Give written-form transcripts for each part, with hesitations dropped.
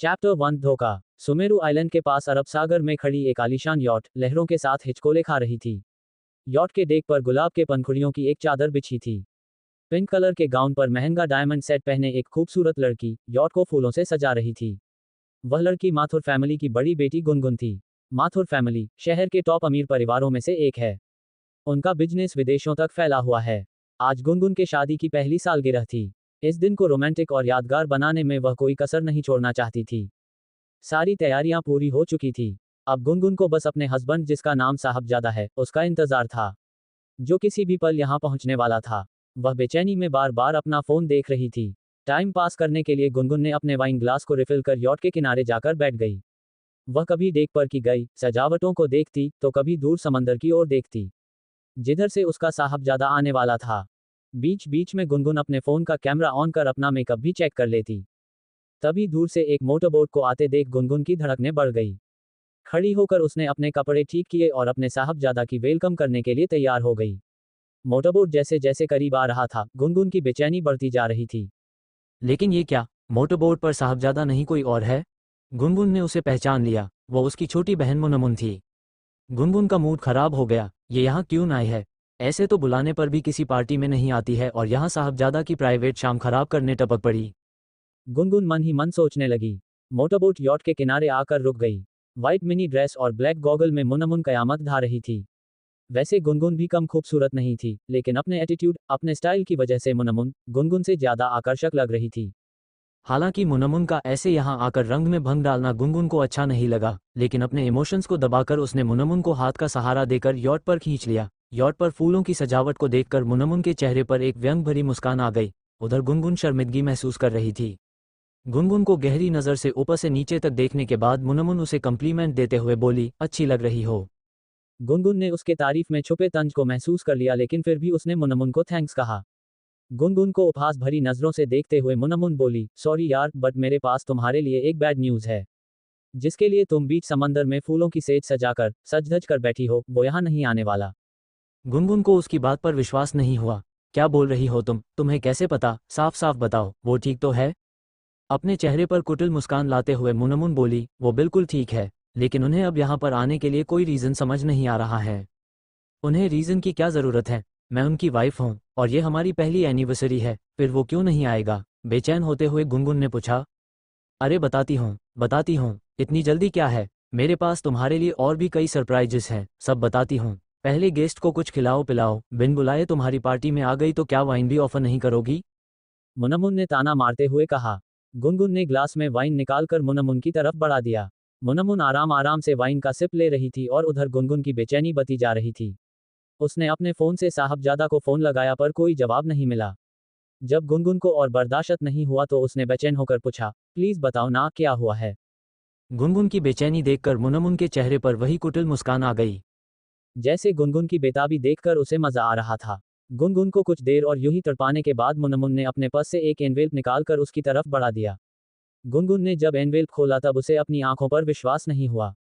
Chapter 1 धोखा। Sumeru island के पास अरब सागर में खड़ी एक आलीशान यॉट लहरों के साथ हिचकोले खा रही थी। यॉट के डेक पर गुलाब के पंखुड़ियों की एक चादर बिछी थी। पिंक कलर के गाउन पर महंगा डायमंड सेट पहने एक खूबसूरत लड़की यॉट को फूलों से सजा रही थी। वह लड़की माथुर फैमिली की बड़ी बेटी गुनगुन थी। माथुर फैमिली शहर के टॉप अमीर परिवारों में से एक है। उनका बिजनेस विदेशों तक फैला हुआ है। आज गुनगुन के शादी की पहली सालगिरह थी। इस दिन को रोमांटिक और यादगार बनाने में वह कोई कसर नहीं छोड़ना चाहती थी। सारी तैयारियां पूरी हो चुकी थी। अब गुनगुन को बस अपने हस्बैंड, जिसका नाम साहबजादा है, उसका इंतजार था, जो किसी भी पल यहां पहुंचने वाला था। वह बेचैनी में बार बार अपना फोन देख रही थी। टाइम पास करने के लिए गुनगुन ने अपने वाइन ग्लास को रिफिल कर यॉट के किनारे जाकर बैठ गई। वह कभी डेक पर की गई सजावटों को देखती तो कभी दूर समंदर की ओर देखती, जिधर से उसका साहबजादा आने वाला था। बीच बीच में गुनगुन अपने फोन का कैमरा ऑन कर अपना मेकअप भी चेक कर लेती। तभी दूर से एक मोटरबोट को आते देख गुनगुन की धड़कनें बढ़ गई। खड़ी होकर उसने अपने कपड़े ठीक किए और अपने साहबजादा की वेलकम करने के लिए तैयार हो गई। मोटरबोट जैसे जैसे करीब आ रहा था, गुनगुन की बेचैनी बढ़ती जा रही थी। लेकिन ये क्या, मोटरबोट पर साहबजादा नहीं कोई और है? गुनगुन ने उसे पहचान लिया। वो उसकी छोटी बहन मुनमुन थी। गुनगुन का मूड खराब हो गया। ये यहाँ क्यों आई है? ऐसे तो बुलाने पर भी किसी पार्टी में नहीं आती है और यहाँ साहबजादा की प्राइवेट शाम खराब करने टपक पड़ी। गुनगुन मन ही मन सोचने लगी। मोटरबोट यॉट के किनारे आकर रुक गई। व्हाइट मिनी ड्रेस और ब्लैक गॉगल में मुनमुन कयामत ढा रही थी। वैसे गुनगुन भी कम खूबसूरत नहीं थी, लेकिन अपने एटीट्यूड, अपने स्टाइल की वजह से मुनमुन गुनगुन से ज्यादा आकर्षक लग रही थी। हालांकि मुनमुन का ऐसे यहाँ आकर रंग में भंग डालना गुनगुन को अच्छा नहीं लगा, लेकिन अपने इमोशंस को दबाकर उसने मुनमुन को हाथ का सहारा देकर यॉट पर खींच लिया। यॉट पर फूलों की सजावट को देखकर मुनमुन के चेहरे पर एक व्यंग भरी मुस्कान आ गई। उधर गुनगुन शर्मिंदगी महसूस कर रही थी। गुनगुन को गहरी नज़र से ऊपर से नीचे तक देखने के बाद मुनमुन उसे कम्प्लीमेंट देते हुए बोली, अच्छी लग रही हो। गुनगुन ने उसके तारीफ में छुपे तंज को महसूस कर लिया, लेकिन फिर भी उसने मुनमुन को थैंक्स कहा। गुनगुन को उपहास भरी नजरों से देखते हुए मुनमुन बोली, सॉरी यार, बट मेरे पास तुम्हारे लिए एक बैड न्यूज़ है। जिसके लिए तुम बीच समंदर में फूलों की सेज सजाकर सज धज कर बैठी हो, वो यहाँ नहीं आने वाला। गुनगुन को उसकी बात पर विश्वास नहीं हुआ। क्या बोल रही हो तुम? तुम्हें कैसे पता? साफ साफ बताओ, वो ठीक तो है? अपने चेहरे पर कुटिल मुस्कान लाते हुए मुनमुन बोली, वो बिल्कुल ठीक है, लेकिन उन्हें अब यहाँ पर आने के लिए कोई रीज़न समझ नहीं आ रहा है। उन्हें रीज़न की क्या ज़रूरत है? मैं उनकी वाइफ हूँ और ये हमारी पहली एनिवर्सरी है, फिर वो क्यों नहीं आएगा? बेचैन होते हुए गुनगुन ने पूछा। अरे बताती हूँ, इतनी जल्दी क्या है? मेरे पास तुम्हारे लिए और भी कई सरप्राइजेस हैं, सब बताती हूँ। पहले गेस्ट को कुछ खिलाओ पिलाओ, बिन बुलाए तुम्हारी पार्टी में आ गई तो क्या वाइन भी ऑफर नहीं करोगी? मुनमुन ने ताना मारते हुए कहा। गुनगुन ने ग्लास में वाइन निकालकर मुनमुन की तरफ बढ़ा दिया। मुनमुन आराम आराम से वाइन का सिप ले रही थी और उधर गुनगुन की बेचैनी बढ़ती जा रही थी। उसने अपने फोन से साहबजादा को फोन लगाया पर कोई जवाब नहीं मिला। जब गुनगुन को और बर्दाश्त नहीं हुआ तो उसने बेचैन होकर पूछा, प्लीज बताओ ना, क्या हुआ है? गुनगुन की बेचैनी देखकर मुनमुन के चेहरे पर वही कुटिल मुस्कान आ गई। जैसे गुनगुन की बेताबी देखकर उसे मजा आ रहा था। गुनगुन को कुछ देर और यूं ही तड़पाने के बाद मुनमुन ने अपने पर्स से एक एनवेल्प निकालकर उसकी तरफ बढ़ा दिया। गुनगुन ने जब एनवेल्प खोला तब उसे अपनी आंखों पर विश्वास नहीं हुआ।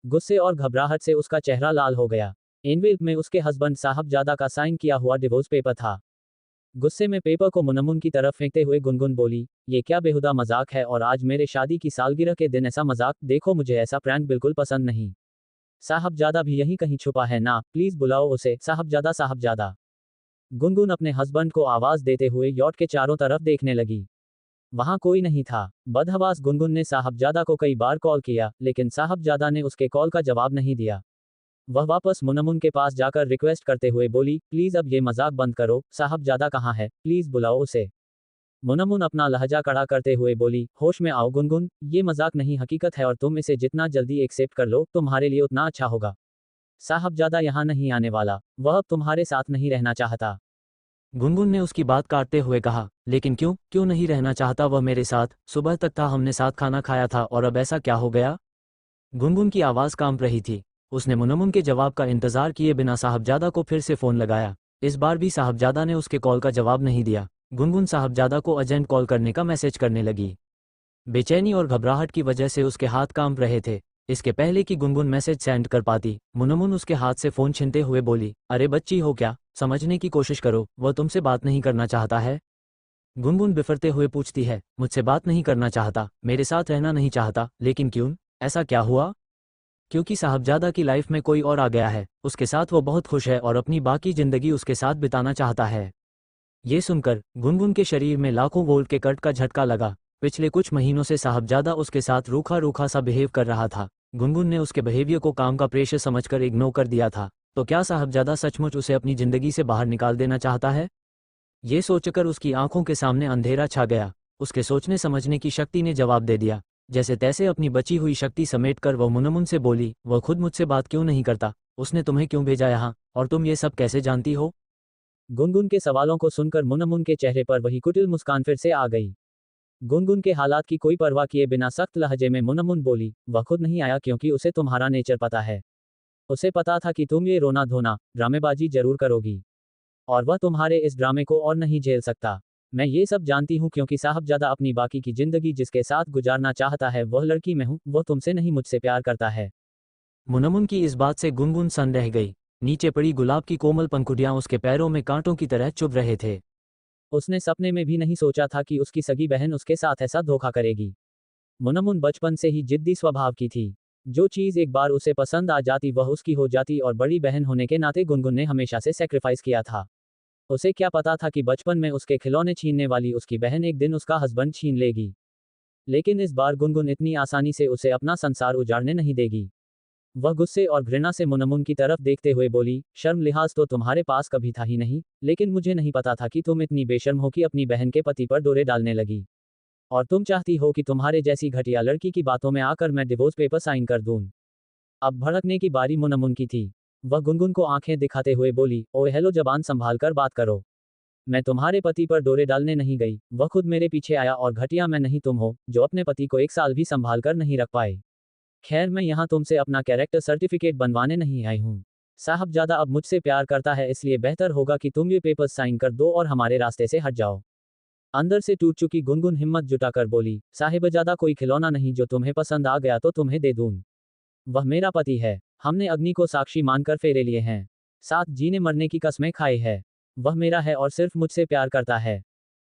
गुस्से और घबराहट से उसका चेहरा लाल हो गया। एनवेल्प में उसके हस्बैंड साहबजादा का साइन किया हुआ डिवोर्स पेपर था। गुस्से में पेपर को मुनमुन की तरफ फेंकते हुए गुनगुन बोली, ये क्या बेहुदा मजाक है, और आज मेरे शादी की सालगिरह के दिन ऐसा मजाक? देखो, मुझे ऐसा प्रैंक बिल्कुल पसंद नहीं। साहबजादा भी यहीं कहीं छुपा है ना, प्लीज बुलाओ उसे। साहबजादा, साहबजादा। गुनगुन अपने हस्बैंड को आवाज देते हुए यॉट के चारों तरफ देखने लगी। वहां कोई नहीं था। बदहवास गुनगुन ने साहबजादा को कई बार कॉल किया, लेकिन साहबजादा ने उसके कॉल का जवाब नहीं दिया। वह वापस मुनमुन के पास जाकर रिक्वेस्ट करते हुए बोली, प्लीज अब ये मजाक बंद करो। साहबजादा कहाँ है, प्लीज बुलाओ उसे। मुनमुन अपना लहजा कड़ा करते हुए बोली, होश में आओ गुनगुन, ये मजाक नहीं हकीकत है और तुम इसे जितना जल्दी एक्सेप्ट कर लो तुम्हारे लिए उतना अच्छा होगा। साहबजादा यहाँ नहीं आने वाला, वह अब तुम्हारे साथ नहीं रहना चाहता। गुनगुन ने उसकी बात काटते हुए कहा, लेकिन क्यों नहीं रहना चाहता वह मेरे साथ? सुबह तक था, हमने साथ खाना खाया था, और अब ऐसा क्या हो गया? गुनगुन की आवाज़ कांप रही थी। उसने मुनमुन के जवाब का इंतजार किए बिना साहबजादा को फिर से फ़ोन लगाया। इस बार भी साहबजादा ने उसके कॉल का जवाब नहीं दिया। गुनगुन साहबजादा को अर्जेंट कॉल करने का मैसेज करने लगी। बेचैनी और घबराहट की वजह से उसके हाथ कांप रहे थे। इसके पहले कि गुनगुन मैसेज सेंड कर पाती, मुनमुन उसके हाथ से फ़ोन छीनते हुए बोली, अरे बच्ची हो क्या? समझने की कोशिश करो, वह तुमसे बात नहीं करना चाहता है। गुनगुन बिफरते हुए पूछती है, मुझसे बात नहीं करना चाहता, मेरे साथ रहना नहीं चाहता, लेकिन क्यों? ऐसा क्या हुआ? क्योंकि साहबजादा की लाइफ में कोई और आ गया है, उसके साथ वो बहुत खुश है और अपनी बाकी जिंदगी उसके साथ बिताना चाहता है। ये सुनकर गुनगुन के शरीर में लाखों वोल्ट के कट का झटका लगा। पिछले कुछ महीनों से साहबजादा उसके साथ रूखा रूखा सा बिहेव कर रहा था। गुनगुन ने उसके बिहेवियर को काम का प्रेशर समझकर इग्नोर कर दिया था। तो क्या साहबजादा सचमुच उसे अपनी जिंदगी से बाहर निकाल देना चाहता है? ये सोचकर उसकी आंखों के सामने अंधेरा छा गया। उसके सोचने समझने की शक्ति ने जवाब दे दिया। जैसे तैसे अपनी बची हुई शक्ति समेटकर वह मुनमुन से बोली, वह खुद मुझसे बात क्यों नहीं करता? उसने तुम्हें क्यों भेजा यहाँ? और तुम ये सब कैसे जानती हो? गुनगुन के सवालों को सुनकर मुनमुन के चेहरे पर वही कुटिल मुस्कान फिर से आ गई। गुनगुन के हालात की कोई परवाह किए बिना सख्त लहजे में मुनमुन बोली, वह खुद नहीं आया क्योंकि उसे तुम्हारा नेचर पता है। उसे पता था कि तुम ये रोना धोना ड्रामेबाजी जरूर करोगी, और वह तुम्हारे इस ड्रामे को और नहीं झेल सकता। मैं ये सब जानती हूँ क्योंकि साहबजादा अपनी बाकी की जिंदगी जिसके साथ गुजारना चाहता है वह लड़की मैं हूँ, वह तुमसे नहीं मुझसे प्यार करता है। मुनमुन की इस बात से गुनगुन सन रह गई। नीचे पड़ी गुलाब की कोमल पंखुड़ियां उसके पैरों में कांटों की तरह चुभ रहे थे। उसने सपने में भी नहीं सोचा था कि उसकी सगी बहन उसके साथ ऐसा धोखा करेगी। मुनमुन बचपन से ही जिद्दी स्वभाव की थी। जो चीज एक बार उसे पसंद आ जाती वह उसकी हो जाती, और बड़ी बहन होने के नाते गुनगुन ने हमेशा से सेक्रीफाइस किया था। उसे क्या पता था कि बचपन में उसके खिलौने छीनने वाली उसकी बहन एक दिन उसका हस्बैंड छीन लेगी। लेकिन इस बार गुनगुन इतनी आसानी से उसे अपना संसार उजाड़ने नहीं देगी। वह गुस्से और घृणा से मुनमुन की तरफ देखते हुए बोली, शर्म लिहाज तो तुम्हारे पास कभी था ही नहीं, लेकिन मुझे नहीं पता था कि तुम इतनी बेशर्म हो कि अपनी बहन के पति पर डोरे डालने लगी। और तुम चाहती हो कि तुम्हारे जैसी घटिया लड़की की बातों में आकर मैं डिवोर्स पेपर साइन कर दूं। अब भड़कने की बारी मुनमुन की थी। वह गुनगुन को आंखें दिखाते हुए बोली, ओए हेलो, जबान संभाल कर बात करो। मैं तुम्हारे पति पर डोरे डालने नहीं गई, वह खुद मेरे पीछे आया, और घटिया मैं नहीं तुम हो, जो अपने पति को 1 साल भी संभाल कर नहीं रख पाए। खैर, मैं यहाँ तुमसे अपना कैरेक्टर सर्टिफिकेट बनवाने नहीं आई हूँ। साहबजादा अब मुझसे प्यार करता है, इसलिए बेहतर होगा कि तुम ये पेपर साइन कर दो और हमारे रास्ते से हट जाओ। अंदर से टूट चुकी गुनगुन हिम्मत जुटाकर बोली, साहिबजादा कोई खिलौना नहीं जो तुम्हें पसंद आ गया तो तुम्हें दे दूं। वह मेरा पति है। हमने अग्नि को साक्षी मानकर फेरे लिए हैं। साथ जीने मरने की कस्में खाई है। वह मेरा है और सिर्फ मुझसे प्यार करता है।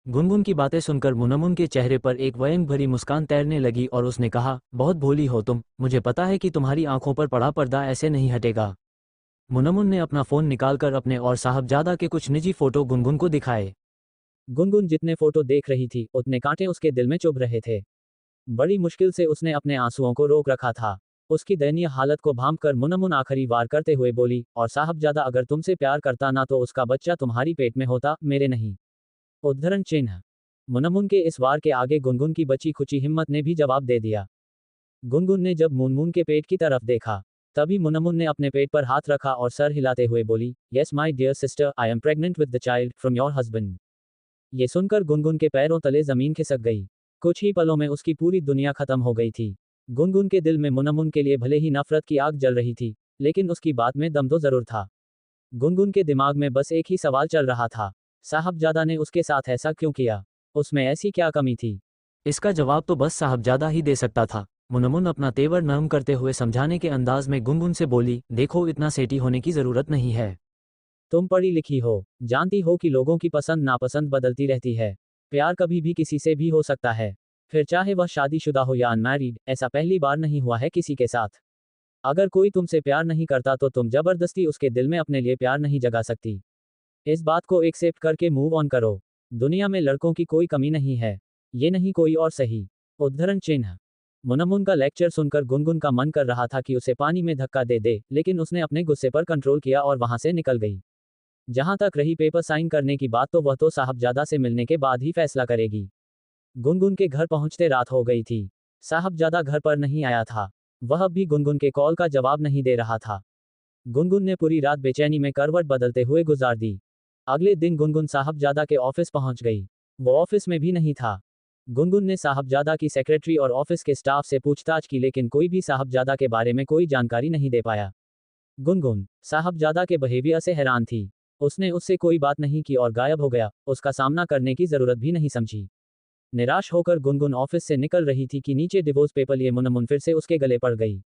गुनगुन की बातें सुनकर मुनमुन के चेहरे पर एक व्यंग भरी मुस्कान तैरने लगी और उसने कहा, बहुत भोली हो तुम, मुझे पता है कि तुम्हारी आंखों पर पड़ा पर्दा ऐसे नहीं हटेगा। मुनमुन ने अपना फोन निकालकर अपने और साहबजादा के कुछ निजी फोटो गुनगुन को दिखाए। गुनगुन जितने फोटो देख रही थी उतने कांटे उसके दिल में चुभ रहे थे। बड़ी मुश्किल से उसने अपने आंसुओं को रोक रखा था। उसकी दयनीय हालत को भांपकर मुनमुन आखिरी वार करते हुए बोली, और साहबजादा अगर तुमसे प्यार करता ना तो उसका बच्चा तुम्हारी पेट में होता, मेरे नहीं। उद्धरण चिन्ह। मुनमुन के इस वार के आगे गुनगुन की बची खुची हिम्मत ने भी जवाब दे दिया। गुनगुन ने जब मुनमुन के पेट की तरफ देखा, तभी मुनमुन ने अपने पेट पर हाथ रखा और सर हिलाते हुए बोली, yes my dear sister, I am pregnant with the child from your husband. ये सुनकर गुनगुन के पैरों तले जमीन खिसक गई। कुछ ही पलों में उसकी पूरी दुनिया खत्म हो गई थी। गुनगुन के दिल में मुनमुन के लिए भले ही नफरत की आग जल रही थी, लेकिन उसकी बात में दम तो जरूर था। गुनगुन के दिमाग में बस एक ही सवाल चल रहा था, साहबजादा ने उसके साथ ऐसा क्यों किया? उसमें ऐसी क्या कमी थी? इसका जवाब तो बस साहबजादा ही दे सकता था। मुनमुन अपना तेवर नरम करते हुए समझाने के अंदाज में गुनगुन से बोली, देखो, इतना सेठी होने की जरूरत नहीं है। तुम पढ़ी लिखी हो, जानती हो कि लोगों की पसंद नापसंद बदलती रहती है। प्यार कभी भी किसी से भी हो सकता है, फिर चाहे वह शादीशुदा हो या अनमैरिड। ऐसा पहली बार नहीं हुआ है किसी के साथ। अगर कोई तुमसे प्यार नहीं करता तो तुम जबरदस्ती उसके दिल में अपने लिए प्यार नहीं जगा सकती। इस बात को एक्सेप्ट करके मूव ऑन करो। दुनिया में लड़कों की कोई कमी नहीं है, ये नहीं कोई और सही। उद्धरण चिन्ह। मुनमुन का लेक्चर सुनकर गुनगुन का मन कर रहा था कि उसे पानी में धक्का दे दे, लेकिन उसने अपने गुस्से पर कंट्रोल किया और वहां से निकल गई। जहां तक रही पेपर साइन करने की बात, तो वह तो साहबजादा से मिलने के बाद ही फैसला करेगी। गुनगुन के घर पहुंचते रात हो गई थी। साहबजादा घर पर नहीं आया था। वह अब भी गुनगुन के कॉल का जवाब नहीं दे रहा था। गुनगुन ने पूरी रात बेचैनी में करवट बदलते हुए गुजार दी। अगले दिन गुनगुन साहबजादा के ऑफिस पहुंच गई। वो ऑफिस में भी नहीं था। गुनगुन ने साहबजादा की सेक्रेटरी और ऑफिस के स्टाफ से पूछताछ की, लेकिन कोई भी साहबजादा के बारे में कोई जानकारी नहीं दे पाया। गुनगुन साहबजादा के बिहेवियर से हैरान थी। उसने उससे कोई बात नहीं की और गायब हो गया, उसका सामना करने की जरूरत भी नहीं समझी। निराश होकर गुनगुन ऑफिस से निकल रही थी कि नीचे डिवोर्स पेपर लिए मुनमुन फिर से उसके गले पड़ गई।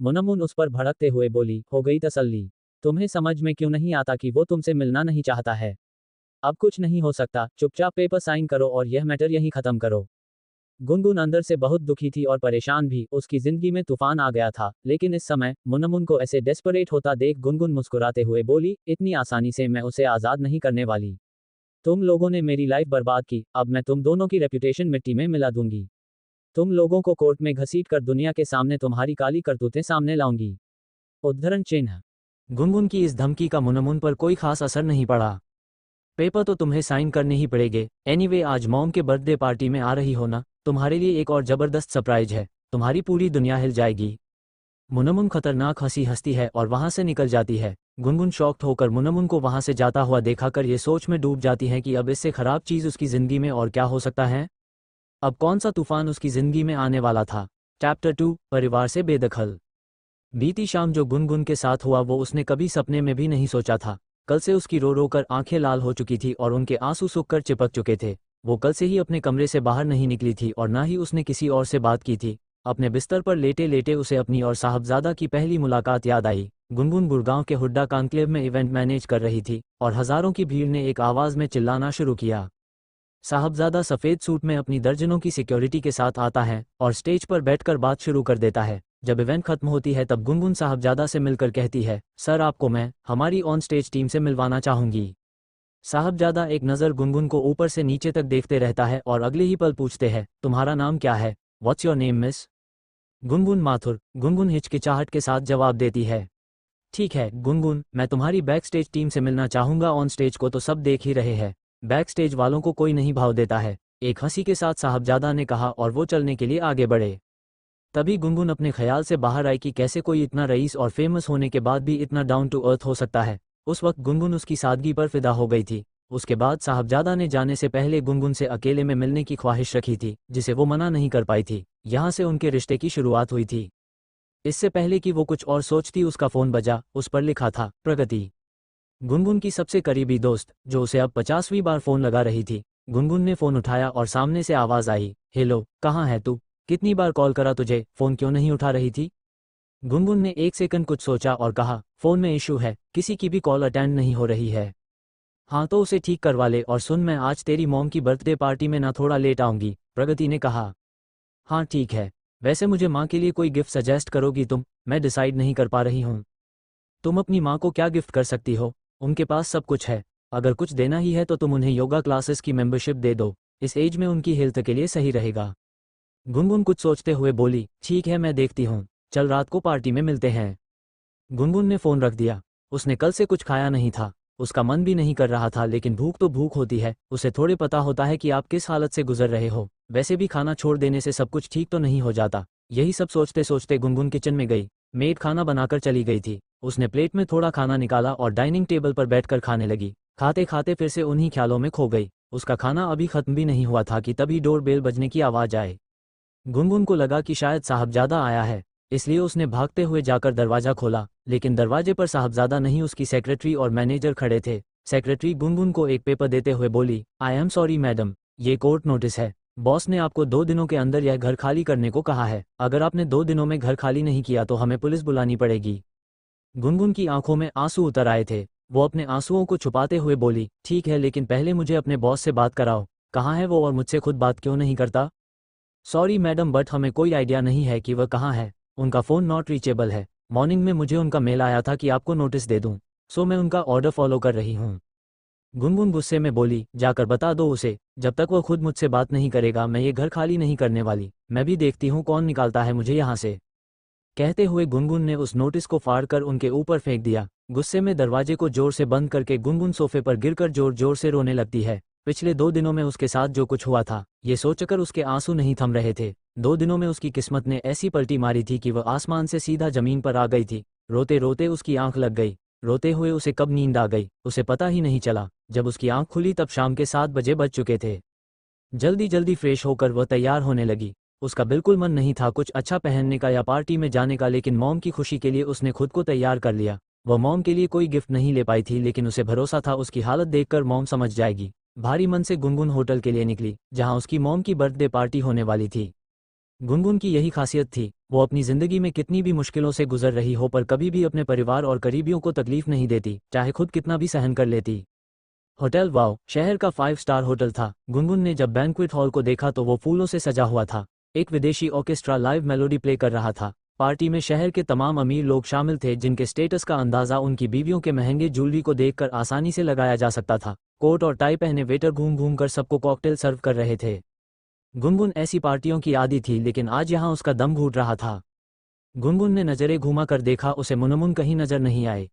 मुनमुन उस पर भड़कते हुए बोली, हो गई तसल्ली? तुम्हें समझ में क्यों नहीं आता कि वो तुमसे मिलना नहीं चाहता है? अब कुछ नहीं हो सकता, चुपचाप पेपर साइन करो और यह मैटर यहीं खत्म करो। गुनगुन अंदर से बहुत दुखी थी और परेशान भी, उसकी जिंदगी में तूफान आ गया था, लेकिन इस समय मुनमुन को ऐसे डेस्परेट होता देख गुनगुन मुस्कुराते हुए बोली, इतनी आसानी से मैं उसे आज़ाद नहीं करने वाली। तुम लोगों ने मेरी लाइफ बर्बाद की, अब मैं तुम दोनों की रेपुटेशन मिट्टी में मिला दूंगी। तुम लोगों को कोर्ट में घसीट कर दुनिया के सामने तुम्हारी काली करतूतें सामने लाऊंगी। उद्धरण चिन्ह। गुनगुन की इस धमकी का मुनमुन पर कोई खास असर नहीं पड़ा। पेपर तो तुम्हें साइन करने ही पड़ेंगे। एनीवे, आज मॉम के बर्थडे पार्टी में आ रही हो ना, तुम्हारे लिए एक और जबरदस्त सरप्राइज है, तुम्हारी पूरी दुनिया हिल जाएगी। मुनमुन खतरनाक हंसी हंसती है और वहां से निकल जाती है। गुनगुन शॉक्ड होकर मुनमुन को वहां से जाता हुआ देखा कर ये सोच में डूब जाती है कि अब इससे खराब चीज उसकी जिंदगी में और क्या हो सकता है। अब कौन सा तूफान उसकी जिंदगी में आने वाला था। चैप्टर 2, परिवार से बेदखल। बीती शाम जो गुनगुन के साथ हुआ वो उसने कभी सपने में भी नहीं सोचा था। कल से उसकी रो रो कर आंखें लाल हो चुकी थी और उनके आंसू सूख कर चिपक चुके थे। वो कल से ही अपने कमरे से बाहर नहीं निकली थी और ना ही उसने किसी और से बात की थी। अपने बिस्तर पर लेटे लेटे उसे अपनी और साहबजादा की पहली मुलाकात याद आई। गुनगुन गुड़गांव के हुड्डा कॉन्क्लेव में इवेंट मैनेज कर रही थी और हजारों की भीड़ ने एक आवाज में चिल्लाना शुरू किया। साहबजादा सफ़ेद सूट में अपनी दर्जनों की सिक्योरिटी के साथ आता है और स्टेज पर बैठकर बात शुरू कर देता है। जब इवेंट खत्म होती है तब गुनगुन साहबजादा से मिलकर कहती है, सर आपको मैं हमारी ऑन स्टेज टीम से मिलवाना चाहूंगी। साहबजादा एक नज़र गुनगुन को ऊपर से नीचे तक देखते रहता है और अगले ही पल पूछते हैं, तुम्हारा नाम क्या है? What's your name miss? Gungun Mathur. Gungun हिचकिचाहट के साथ जवाब देती है, ठीक है गुनगुन, मैं तुम्हारी बैक स्टेज टीम से मिलना चाहूंगा। ऑन स्टेज को तो सब देख ही रहे हैं, बैक स्टेज वालों को कोई नहीं भाव देता है, एक हंसी के साथ साहबजादा ने कहा और वो चलने के लिए आगे बढ़े। तभी गुनगुन अपने ख्याल से बाहर आई कि कैसे कोई इतना रईस और फेमस होने के बाद भी इतना डाउन टू अर्थ हो सकता है। उस वक्त गुनगुन उसकी सादगी पर फिदा हो गई थी। उसके बाद साहबजादा ने जाने से पहले गुनगुन से अकेले में मिलने की ख्वाहिश रखी थी, जिसे वो मना नहीं कर पाई थी। यहाँ से उनके रिश्ते की शुरुआत हुई थी। इससे पहले कि वो कुछ और सोचती उसका फ़ोन बजा। उस पर लिखा था, प्रगति। गुनगुन की सबसे करीबी दोस्त, जो उसे अब 50वीं बार फ़ोन लगा रही थी। गुनगुन ने फ़ोन उठाया और सामने से आवाज़ आई, हेलो, कहाँ है तू? कितनी बार कॉल करा तुझे, फ़ोन क्यों नहीं उठा रही थी? गुनगुन ने एक सेकंड कुछ सोचा और कहा, फ़ोन में इशू है, किसी की भी कॉल अटेंड नहीं हो रही है। हाँ तो उसे ठीक करवा ले, और सुन, मैं आज तेरी मॉम की बर्थडे पार्टी में ना थोड़ा लेट आऊँगी, प्रगति ने कहा। हाँ ठीक है, वैसे मुझे माँ के लिए कोई गिफ्ट सजेस्ट करोगी तुम? मैं डिसाइड नहीं कर पा रही हूँ। तुम अपनी माँ को क्या गिफ्ट कर सकती हो? उनके पास सब कुछ है, अगर कुछ देना ही है तो तुम उन्हें योगा क्लासेस की मेंबरशिप दे दो, इस एज में उनकी हेल्थ के लिए सही रहेगा। गुनगुन कुछ सोचते हुए बोली, ठीक है मैं देखती हूँ, चल रात को पार्टी में मिलते हैं। गुनगुन ने फ़ोन रख दिया। उसने कल से कुछ खाया नहीं था, उसका मन भी नहीं कर रहा था, लेकिन भूख तो भूख होती है, उसे थोड़े पता होता है कि आप किस हालत से गुजर रहे हो। वैसे भी खाना छोड़ देने से सब कुछ ठीक तो नहीं हो जाता। यही सब सोचते सोचते गुनगुन किचन में गई। मेड खाना बनाकर चली गई थी। उसने प्लेट में थोड़ा खाना निकाला और डाइनिंग टेबल पर बैठकर खाने लगी। खाते खाते फिर से उन्हीं ख्यालों में खो गई। उसका खाना अभी खत्म भी नहीं हुआ था कि तभी डोर बेल बजने की आवाज़ आए। गुनगुन को लगा कि शायद साहबजादा आया है, इसलिए उसने भागते हुए जाकर दरवाज़ा खोला, लेकिन दरवाजे पर साहबजादा नहीं, उसकी सेक्रेटरी और मैनेजर खड़े थे। सेक्रेटरी गुनगुन को एक पेपर देते हुए बोली, आई एम सॉरी मैडम, ये कोर्ट नोटिस है। बॉस ने आपको 2 दिनों के अंदर यह घर खाली करने को कहा है। अगर आपने 2 दिनों में घर खाली नहीं किया तो हमें पुलिस बुलानी पड़ेगी। गुनगुन की आंखों में आंसू उतर आए थे। वो अपने आंसुओं को छुपाते हुए बोली, ठीक है, लेकिन पहले मुझे अपने बॉस से बात कराओ। कहाँ है वो और मुझसे खुद बात क्यों नहीं करता? सॉरी मैडम, बट हमें कोई आइडिया नहीं है कि वह कहाँ है। उनका फ़ोन नॉट रीचेबल है। मॉर्निंग में मुझे उनका मेल आया था कि आपको नोटिस दे दूं, सो मैं उनका ऑर्डर फॉलो कर रही हूँ। गुनगुन गुस्से में बोली, जाकर बता दो उसे, जब तक वह खुद मुझसे बात नहीं करेगा मैं ये घर खाली नहीं करने वाली। मैं भी देखती हूँ कौन निकालता है मुझे यहाँ से। कहते हुए गुनगुन ने उस नोटिस को फाड़कर उनके ऊपर फेंक दिया। गुस्से में दरवाजे को जोर से बंद करके गुनगुन सोफे पर गिरकर जोर जोर से रोने लगती है। पिछले 2 दिनों में उसके साथ जो कुछ हुआ था, ये सोचकर उसके आंसू नहीं थम रहे थे। 2 दिनों में उसकी किस्मत ने ऐसी पलटी मारी थी कि वह आसमान से सीधा जमीन पर आ गई थी। रोते रोते उसकी आंख लग गई। रोते हुए उसे कब नींद आ गई उसे पता ही नहीं चला। जब उसकी आंख खुली तब शाम के 7 बजे बज चुके थे। जल्दी जल्दी फ्रेश होकर वह तैयार होने लगी। उसका बिल्कुल मन नहीं था कुछ अच्छा पहनने का या पार्टी में जाने का, लेकिन मॉम की खुशी के लिए उसने खुद को तैयार कर लिया। वह मॉम के लिए कोई गिफ्ट नहीं ले पाई थी, लेकिन उसे भरोसा था उसकी हालत देखकर मॉम समझ जाएगी। भारी मन से गुनगुन होटल के लिए निकली, जहां उसकी मॉम की बर्थडे पार्टी होने वाली थी। गुनगुन की यही खासियत थी, वो अपनी जिंदगी में कितनी भी मुश्किलों से गुजर रही हो पर कभी भी अपने परिवार और करीबियों को तकलीफ नहीं देती, चाहे खुद कितना भी सहन कर लेती। होटल वाओ, शहर का 5 स्टार होटल था। गुनगुन ने जब बैंक्वेट हॉल को देखा तो वो फूलों से सजा हुआ था। एक विदेशी ऑर्केस्ट्रा लाइव मेलोडी प्ले कर रहा था। पार्टी में शहर के तमाम अमीर लोग शामिल थे जिनके स्टेटस का अंदाजा उनकी बीवियों के महंगे ज्वेलरी को देखकर आसानी से लगाया जा सकता था। कोट और टाई पहने वेटर घूम घूम कर सबको कॉकटेल सर्व कर रहे थे। गुनगुन ऐसी पार्टियों की आदी थी, लेकिन आज यहाँ उसका दम घुट रहा था। गुनगुन ने नजरें घुमा कर देखा, उसे मुनमुन कहीं नजर नहीं आए।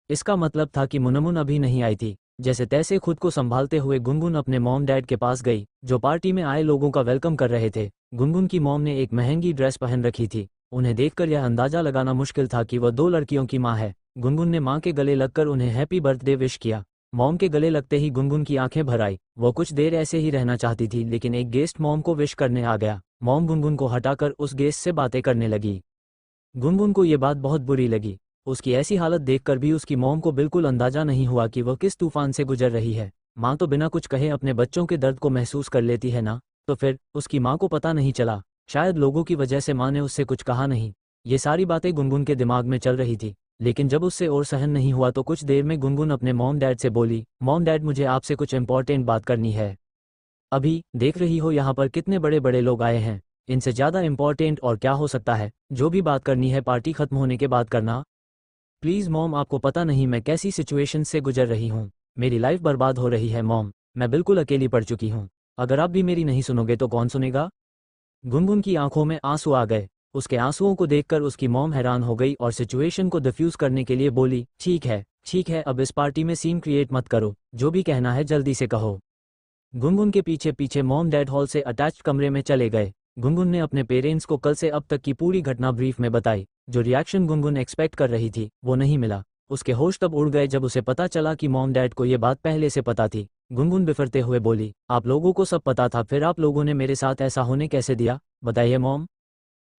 इसका मतलब था कि मुनमुन अभी नहीं आई थी। जैसे तैसे खुद को संभालते हुए गुनगुन अपने मॉम डैड के पास गई, जो पार्टी में आए लोगों का वेलकम कर रहे थे। गुनगुन की मॉम ने एक महंगी ड्रेस पहन रखी थी। उन्हें देखकर यह अंदाजा लगाना मुश्किल था कि वह 2 लड़कियों की माँ है। गुनगुन ने माँ के गले लगकर उन्हें हैप्पी बर्थडे विश किया। मॉम के गले लगते ही गुनगुन की आंखें भर आई। वो कुछ देर ऐसे ही रहना चाहती थी, लेकिन एक गेस्ट मॉम को विश करने आ गया। मॉम गुनगुन को हटाकर उस गेस्ट से बातें करने लगी। गुनगुन को ये बात बहुत बुरी लगी। उसकी ऐसी हालत देखकर भी उसकी मॉम को बिल्कुल अंदाजा नहीं हुआ कि वह किस तूफान से गुजर रही है। माँ तो बिना कुछ कहे अपने बच्चों के दर्द को महसूस कर लेती है ना, तो फिर उसकी माँ को पता नहीं चला। शायद लोगों की वजह से माँ ने उससे कुछ कहा नहीं। ये सारी बातें गुनगुन के दिमाग में चल रही थी, लेकिन जब उससे और सहन नहीं हुआ तो कुछ देर में गुनगुन अपने मॉम डैड से बोली, मॉम डैड, मुझे आपसे कुछ इंपॉर्टेंट बात करनी है। अभी देख रही हो यहाँ पर कितने बड़े बड़े लोग आए हैं, इनसे ज़्यादा इंपॉर्टेंट और क्या हो सकता है। जो भी बात करनी है पार्टी खत्म होने के बाद करना। प्लीज़ मॉम, आपको पता नहीं मैं कैसी सिचुएशन से गुजर रही हूँ। मेरी लाइफ बर्बाद हो रही है मॉम, मैं बिल्कुल अकेली पड़ चुकी हूँ। अगर आप भी मेरी नहीं सुनोगे तो कौन सुनेगा। गुनगुन की आंखों में आंसू आ गए। उसके आंसुओं को देखकर उसकी मॉम हैरान हो गई और सिचुएशन को डिफ्यूज करने के लिए बोली, ठीक है, अब इस पार्टी में सीन क्रिएट मत करो, जो भी कहना है जल्दी से कहो। गुनगुन के पीछे पीछे मॉम डैड हॉल से अटैच्ड कमरे में चले गए। गुनगुन ने अपने पेरेंट्स को कल से अब तक की पूरी घटना ब्रीफ में बताई। जो रिएक्शन गुनगुन एक्सपेक्ट कर रही थी वो नहीं मिला। उसके होश तब उड़ गए जब उसे पता चला कि मॉम डैड को ये बात पहले से पता थी। गुनगुन बिफरते हुए बोली, आप लोगों को सब पता था, फिर आप लोगों ने मेरे साथ ऐसा होने कैसे दिया, बताइए मॉम।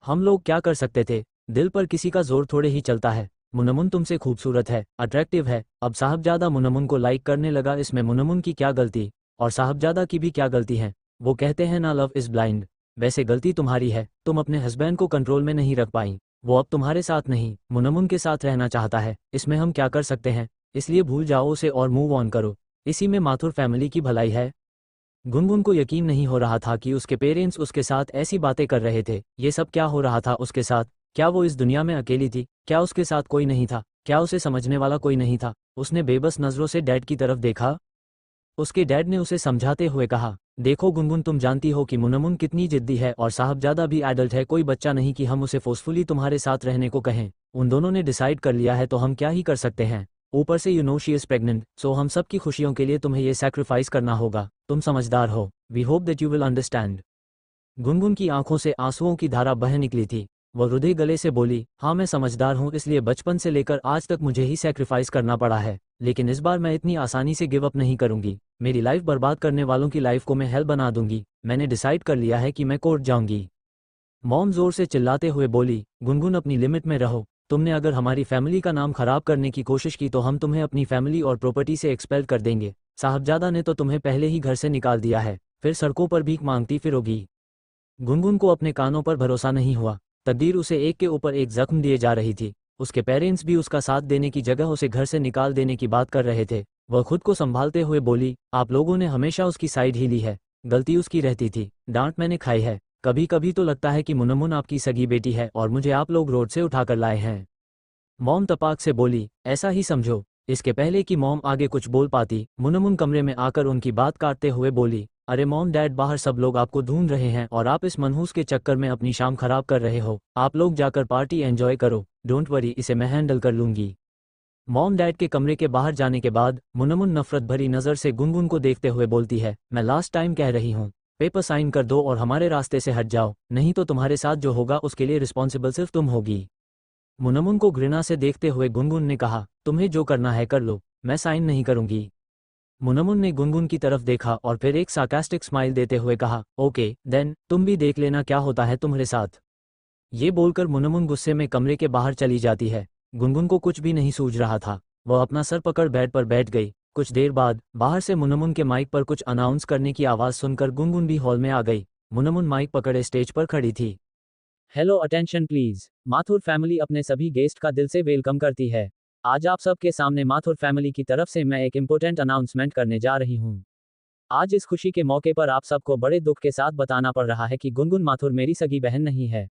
हम लोग क्या कर सकते थे, दिल पर किसी का जोर थोड़े ही चलता है। मुनमुन तुमसे खूबसूरत है, अट्रैक्टिव है। अब साहबजादा मुनमुन को लाइक करने लगा, इसमें मुनमुन की क्या गलती और साहबजादा की भी क्या गलती है। वो कहते हैं ना, लव इज ब्लाइंड। वैसे गलती तुम्हारी है, तुम अपने हस्बैंड को कंट्रोल में नहीं रख पाई। वो अब तुम्हारे साथ नहीं, मुनमुन के साथ रहना चाहता है। इसमें हम क्या कर सकते हैं, इसलिए भूल जाओ उसे और मूव ऑन करो। इसी में माथुर फैमिली की भलाई है। गुनगुन को यकीन नहीं हो रहा था कि उसके पेरेंट्स उसके साथ ऐसी बातें कर रहे थे। ये सब क्या हो रहा था उसके साथ। क्या वो इस दुनिया में अकेली थी? क्या उसके साथ कोई नहीं था? क्या उसे समझने वाला कोई नहीं था? उसने बेबस नज़रों से डैड की तरफ देखा। उसके डैड ने उसे समझाते हुए कहा, देखो गुनगुन, तुम जानती हो कि मुनमुन कितनी जिद्दी है और साहबजादा भी एडल्ट है, कोई बच्चा नहीं कि हम उसे फोर्सफुली तुम्हारे साथ रहने को कहें। उन दोनों ने डिसाइड कर लिया है तो हम क्या ही कर सकते हैं। ऊपर से you know she is pregnant, so हम सब की खुशियों के लिए तुम्हें ये सैक्रिफाइस करना होगा। तुम समझदार हो, we hope that you will understand. गुनगुन की आंखों से आंसुओं की धारा बह निकली थी। वह रुधे गले से बोली, हाँ मैं समझदार हूँ, इसलिए बचपन से लेकर आज तक मुझे ही सैक्रिफाइस करना पड़ा है, लेकिन इस बार मैं इतनी आसानी से गिव अप नहीं करूंगी। मेरी लाइफ बर्बाद करने वालों की लाइफ को मैं हेल बना दूंगी। मैंने डिसाइड कर लिया है कि मैं कोर्ट जाऊंगी। मॉम जोर से चिल्लाते हुए बोली, गुनगुन अपनी लिमिट में रहो। तुमने अगर हमारी फैमिली का नाम खराब करने की कोशिश की तो हम तुम्हें अपनी फैमिली और प्रॉपर्टी से एक्सपेल कर देंगे। साहबजादा ने तो तुम्हें पहले ही घर से निकाल दिया है, फिर सड़कों पर भीख मांगती फिरोगी। गुनगुन को अपने कानों पर भरोसा नहीं हुआ। तकदीर उसे एक के ऊपर एक जख्म दिए जा रही थी। उसके पेरेंट्स भी उसका साथ देने की जगह उसे घर से निकाल देने की बात कर रहे थे। वह खुद को संभालते हुए बोली, आप लोगों ने हमेशा उसकी साइड ही ली है, गलती उसकी रहती थी, डांट मैंने खाई है। कभी कभी तो लगता है कि मुनमुन आपकी सगी बेटी है और मुझे आप लोग रोड से उठाकर लाए हैं। मॉम तपाक से बोली, ऐसा ही समझो। इसके पहले कि मॉम आगे कुछ बोल पाती, मुनमुन कमरे में आकर उनकी बात काटते हुए बोली, अरे मॉम डैड, बाहर सब लोग आपको ढूंढ रहे हैं और आप इस मनहूस के चक्कर में अपनी शाम खराब कर रहे हो। आप लोग जाकर पार्टी एंजॉय करो, डोंट वरी, इसे मैं हैंडल कर लूंगी। मॉम डैड के कमरे के बाहर जाने के बाद मुनमुन नफरत भरी नज़र से गुनगुन को देखते हुए बोलती है, मैं लास्ट टाइम कह रही हूँ, पेपर साइन कर दो और हमारे रास्ते से हट जाओ, नहीं तो तुम्हारे साथ जो होगा उसके लिए रिस्पॉन्सिबल सिर्फ तुम होगी। मुनमुन को घृणा से देखते हुए गुनगुन ने कहा, तुम्हें जो करना है कर लो, मैं साइन नहीं करूंगी। मुनमुन ने गुनगुन की तरफ देखा और फिर एक सार्कास्टिक स्माइल देते हुए कहा, ओके देन, तुम भी देख लेना क्या होता है तुम्हारे साथ। ये बोलकर मुनमुन गुस्से में कमरे के बाहर चली जाती है। गुनगुन को कुछ भी नहीं सूझ रहा था। वह अपना सर पकड़ बेड पर बैठ गई। कुछ देर बाद बाहर से मुनमुन के माइक पर कुछ अनाउंस करने की आवाज़ सुनकर गुनगुन भी हॉल में आ गई। मुनमुन माइक पकड़े स्टेज पर खड़ी थी। Hello, attention please. Mathur family अपने सभी गेस्ट का दिल से वेलकम करती है। आज आप सबके सामने माथुर फैमिली की तरफ से मैं एक इम्पोर्टेंट अनाउंसमेंट करने जा रही हूँ। आज इस खुशी के मौके पर आप सबको बड़े दुख के साथ बताना पड़ रहा है कि गुनगुन माथुर मेरी सगी बहन नहीं है।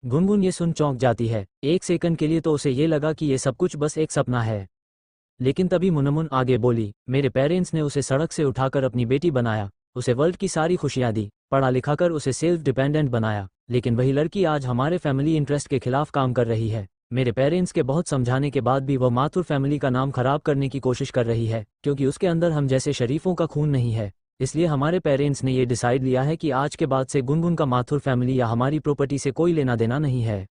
गुनगुन ये सुन चौंक जाती है। एक सेकंड के लिए तो उसे ये लगा कि ये सब कुछ बस एक सपना है। लेकिन तभी मुनमुन आगे बोली, मेरे पेरेंट्स ने उसे सड़क से उठाकर अपनी बेटी बनाया, उसे वर्ल्ड की सारी खुशियां दी, पढ़ा लिखा कर उसे सेल्फ डिपेंडेंट बनाया, लेकिन वही लड़की आज हमारे फैमिली इंटरेस्ट के खिलाफ काम कर रही है। मेरे पेरेंट्स के बहुत समझाने के बाद भी वह माथुर फैमिली का नाम खराब करने की कोशिश कर रही है, क्योंकि उसके अंदर हम जैसे शरीफों का खून नहीं है। इसलिए हमारे पेरेंट्स ने ये डिसाइड लिया है कि आज के बाद से गुनगुन का माथुर फैमिली या हमारी प्रॉपर्टी से कोई लेना देना नहीं है।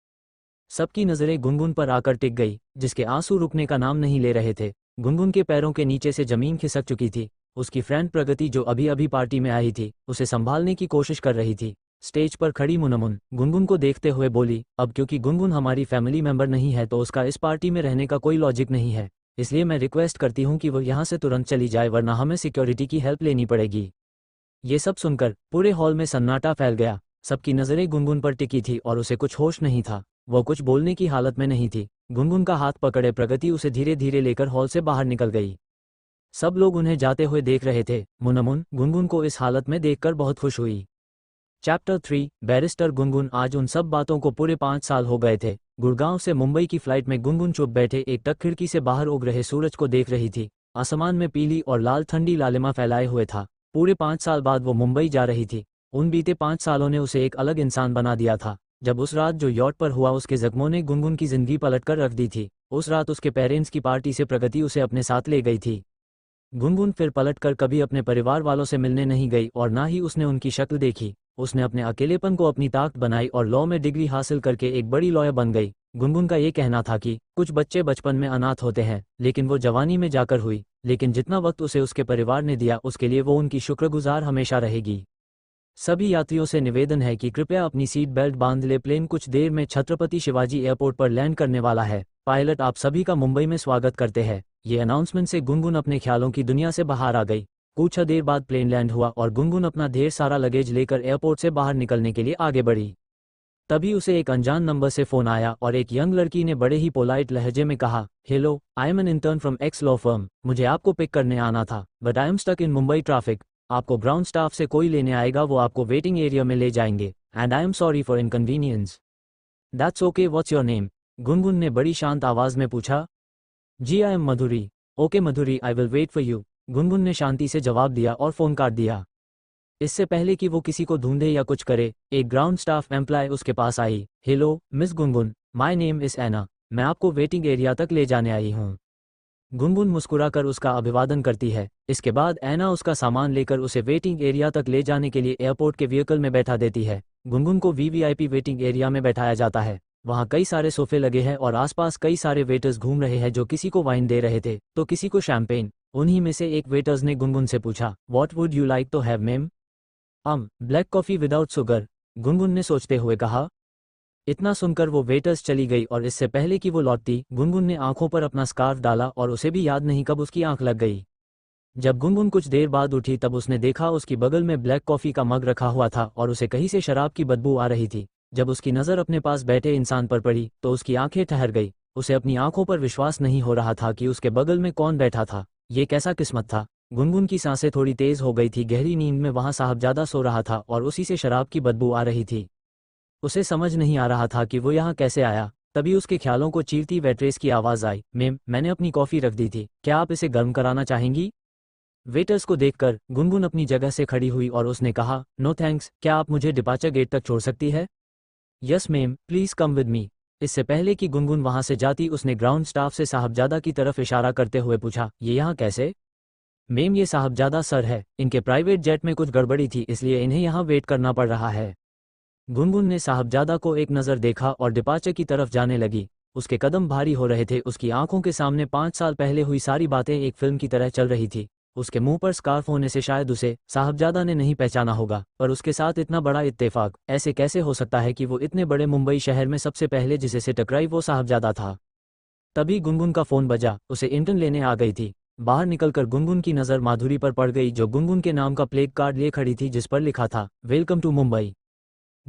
सबकी नज़रें गुनगुन पर आकर टिक गई, जिसके आंसू रुकने का नाम नहीं ले रहे थे। गुनगुन के पैरों के नीचे से जमीन खिसक चुकी थी। उसकी फ्रेंड प्रगति जो अभी अभी पार्टी में आई थी, उसे संभालने की कोशिश कर रही थी। स्टेज पर खड़ी मुनमुन गुनगुन को देखते हुए बोली, अब क्योंकि गुनगुन हमारी फैमिली मेंबर नहीं है तो उसका इस पार्टी में रहने का कोई लॉजिक नहीं है, इसलिए मैं रिक्वेस्ट करती हूँ कि वो यहाँ से तुरंत चली जाए, वरना हमें सिक्योरिटी की हेल्प लेनी पड़ेगी। ये सब सुनकर पूरे हॉल में सन्नाटा फैल गया। सबकी नज़रें गुनगुन पर टिकी थी और उसे कुछ होश नहीं था। वो कुछ बोलने की हालत में नहीं थी। गुनगुन का हाथ पकड़े प्रगति उसे धीरे धीरे लेकर हॉल से बाहर निकल गई। सब लोग उन्हें जाते हुए देख रहे थे। मुनमुन गुनगुन को इस हालत में देखकर बहुत खुश हुई। Chapter 3 barrister Gungun. आज उन सब बातों को पूरे 5 साल हो गए थे। गुड़गांव से मुंबई की फ्लाइट में गुनगुन चुप बैठे एक टक खिड़की से बाहर उग रहे सूरज को देख रही थी। आसमान में पीली और लाल ठंडी लालिमा फैलाए हुए था। पूरे 5 साल बाद वो मुंबई जा रही थी। उन बीते 5 सालों ने उसे एक अलग इंसान बना दिया था। जब उस रात जो यॉट पर हुआ उसके जख्मों ने गुनगुन की जिंदगी पलट कर रख दी थी। उस रात उसके पेरेंट्स की पार्टी से प्रगति उसे अपने साथ ले गई थी। गुनगुन फिर पलटकर कभी अपने परिवार वालों से मिलने नहीं गई और ना ही उसने उनकी शक्ल देखी। उसने अपने अकेलेपन को अपनी ताकत बनाई और लॉ में डिग्री हासिल करके एक बड़ी लॉयर बन गई। गुनगुन का ये कहना था कि कुछ बच्चे बचपन में अनाथ होते हैं, लेकिन वो जवानी में जाकर हुई। लेकिन जितना वक्त उसे उसके परिवार ने दिया उसके लिए वो उनकी शुक्रगुजार हमेशा रहेगी। सभी यात्रियों से निवेदन है कि कृपया अपनी सीट बेल्ट बांध ले। प्लेन कुछ देर में छत्रपति शिवाजी एयरपोर्ट पर लैंड करने वाला है। पायलट आप सभी का मुंबई में स्वागत करते हैं। ये अनाउंसमेंट से गुनगुन अपने ख्यालों की दुनिया से बाहर आ गई। कुछ देर बाद प्लेन लैंड हुआ और गुनगुन अपना ढेर सारा लगेज लेकर एयरपोर्ट से बाहर निकलने के लिए आगे बढ़ी। तभी उसे एक अनजान नंबर से फोन आया और एक यंग लड़की ने बड़े ही पोलाइट लहजे में कहा, hello, I am an intern from X law firm. मुझे आपको पिक करने आना था, but I am stuck in Mumbai traffic. आपको ग्राउंड स्टाफ से कोई लेने आएगा, वो आपको वेटिंग एरिया में ले जाएंगे, and I am sorry for inconvenience. That's okay, what's your name? Gungun ने बड़ी शांत आवाज में पूछा। जी I am Madhuri. Okay Madhuri, I will wait for you. Gungun ने शांति से जवाब दिया और फोन काट दिया। इससे पहले कि वो किसी को ढूंढे या कुछ करे, एक ग्राउंड स्टाफ एम्प्लॉय उसके पास आई। Hello miss Gungun, my name is Anna, मैं आपको वेटिंग एरिया तक ले जाने आई हूँ। गुनगुन मुस्कुराकर उसका अभिवादन करती है। इसके बाद एना उसका सामान लेकर उसे वेटिंग एरिया तक ले जाने के लिए एयरपोर्ट के व्हीकल में बैठा देती है। गुनगुन को वीवीआईपी वेटिंग एरिया में बैठाया जाता है। वहाँ कई सारे सोफे लगे हैं और आसपास कई सारे वेटर्स घूम रहे हैं जो किसी को वाइन दे रहे थे तो किसी को शैंपेन। उन्हीं में से एक वेटर्स ने गुनगुन से पूछा, what would you like to have ma'am? Black coffee without sugar, गुनगुन ने सोचते हुए कहा। इतना सुनकर वो वेटर्स चली गई और इससे पहले कि वो लौटती, गुनगुन ने आंखों पर अपना स्कार्फ डाला और उसे भी याद नहीं कब उसकी आंख लग गई। जब गुनगुन कुछ देर बाद उठी तब उसने देखा उसकी बगल में ब्लैक कॉफी का मग रखा हुआ था और उसे कहीं से शराब की बदबू आ रही थी। जब उसकी नज़र अपने पास बैठे इंसान पर पड़ी तो उसकी आंखें ठहर गई। उसे अपनी आंखों पर विश्वास नहीं हो रहा था कि उसके बगल में कौन बैठा था। ये कैसा किस्मत था। गुनगुन की सांसें थोड़ी तेज हो गई थी। गहरी नींद में वहां साहबजादा सो रहा था और उसी से शराब की बदबू आ रही थी। उसे समझ नहीं आ रहा था कि वो यहाँ कैसे आया। तभी उसके ख्यालों को चीरती वेट्रेस की आवाज़ आई, मैम, मैंने अपनी कॉफ़ी रख दी थी, क्या आप इसे गर्म कराना चाहेंगी? वेटर्स को देखकर गुनगुन अपनी जगह से खड़ी हुई और उसने कहा, नो थैंक्स, क्या आप मुझे डिपार्चर गेट तक छोड़ सकती है? Yes ma'am, please come with me. इससे पहले कि गुनगुन वहां से जाती उसने ग्राउंड स्टाफ से साहबजादा की तरफ इशारा करते हुए पूछा, ये यहाँ कैसे? मैम, ये साहबजादा सर है, इनके प्राइवेट जेट में कुछ गड़बड़ी थी इसलिए इन्हें यहाँ वेट करना पड़ रहा है। गुनगुन ने साहबजादा को एक नज़र देखा और डिपार्चर की तरफ जाने लगी। उसके कदम भारी हो रहे थे। उसकी आंखों के सामने 5 साल पहले हुई सारी बातें एक फिल्म की तरह चल रही थी। उसके मुंह पर स्कार्फ होने से शायद उसे साहबजादा ने नहीं पहचाना होगा, पर उसके साथ इतना बड़ा इत्तेफाक ऐसे कैसे हो सकता है कि वो इतने बड़े मुंबई शहर में सबसे पहले जिसे से टकराई वो साहबजादा था। तभी गुनगुन का फ़ोन बजा। उसे इंटर्न लेने आ गई थी। बाहर निकलकर गुनगुन की नज़र माधुरी पर पड़ गई जो गुनगुन के नाम का प्लेग कार्ड लिए खड़ी थी जिस पर लिखा था, वेलकम टू मुंबई।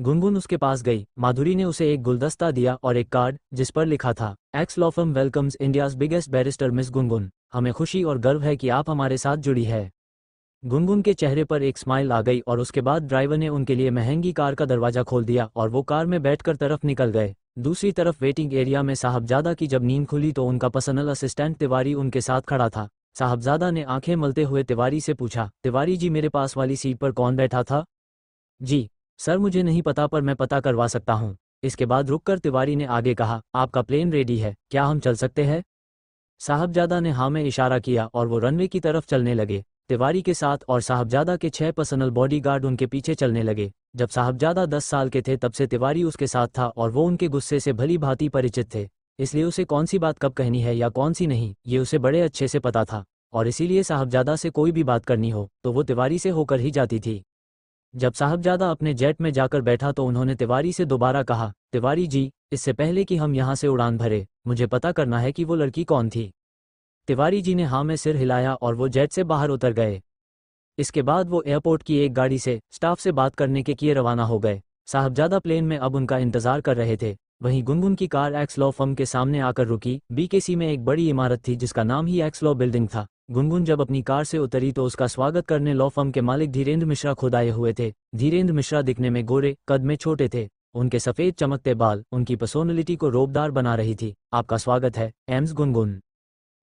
गुनगुन उसके पास गई। माधुरी ने उसे एक गुलदस्ता दिया और एक कार्ड जिस पर लिखा था, x law firm welcomes India's biggest barrister miss Gungun. हमें खुशी और गर्व है कि आप हमारे साथ जुड़ी है। गुनगुन के चेहरे पर एक स्माइल आ गई और उसके बाद ड्राइवर ने उनके लिए महंगी कार का दरवाजा खोल दिया और वो कार में बैठकर तरफ निकल गए। दूसरी तरफ वेटिंग एरिया में साहबजादा की जब नींद खुली तो उनका पर्सनल असिस्टेंट तिवारी उनके साथ खड़ा था। साहबजादा ने आंखें मलते हुए तिवारी से पूछा, तिवारी जी मेरे पास वाली सीट पर कौन बैठा था? जी सर, मुझे नहीं पता पर मैं पता करवा सकता हूँ। इसके बाद रुककर तिवारी ने आगे कहा, आपका प्लेन रेडी है, क्या हम चल सकते हैं? साहबजादा ने हाँ में इशारा किया और वो रनवे की तरफ चलने लगे। तिवारी के साथ और साहबजादा के 6 पर्सनल बॉडीगार्ड उनके पीछे चलने लगे। जब साहबजादा 10 साल के थे तब से तिवारी उसके साथ था और वो उनके गुस्से से भली भांति परिचित थे, इसलिए उसे कौन सी बात कब कहनी है या कौन सी नहीं ये उसे बड़े अच्छे से पता था। और इसीलिए साहबजादा से कोई भी बात करनी हो तो वो तिवारी से होकर ही जाती थी। जब साहबजादा अपने जेट में जाकर बैठा तो उन्होंने तिवारी से दोबारा कहा, तिवारी जी इससे पहले कि हम यहाँ से उड़ान भरे मुझे पता करना है कि वो लड़की कौन थी। तिवारी जी ने हाँ में सिर हिलाया और वो जेट से बाहर उतर गए। इसके बाद वो एयरपोर्ट की एक गाड़ी से स्टाफ से बात करने के लिए रवाना हो गए। साहबजादा प्लेन में अब उनका इंतजार कर रहे थे। वहीं गुनगुन की कार एक्स लॉ फर्म के सामने आकर रुकी। बीकेसी में एक बड़ी इमारत थी जिसका नाम ही एक्स लॉ बिल्डिंग था। गुनगुन जब अपनी कार से उतरी तो उसका स्वागत करने लॉ फर्म के मालिक धीरेन्द्र मिश्रा खुद आए हुए थे। धीरेन्द्र मिश्रा दिखने में गोरे, कद में छोटे थे। उनके सफ़ेद चमकते बाल उनकी पर्सोनलिटी को रोबदार बना रही थी। आपका स्वागत है एम्स गुनगुन।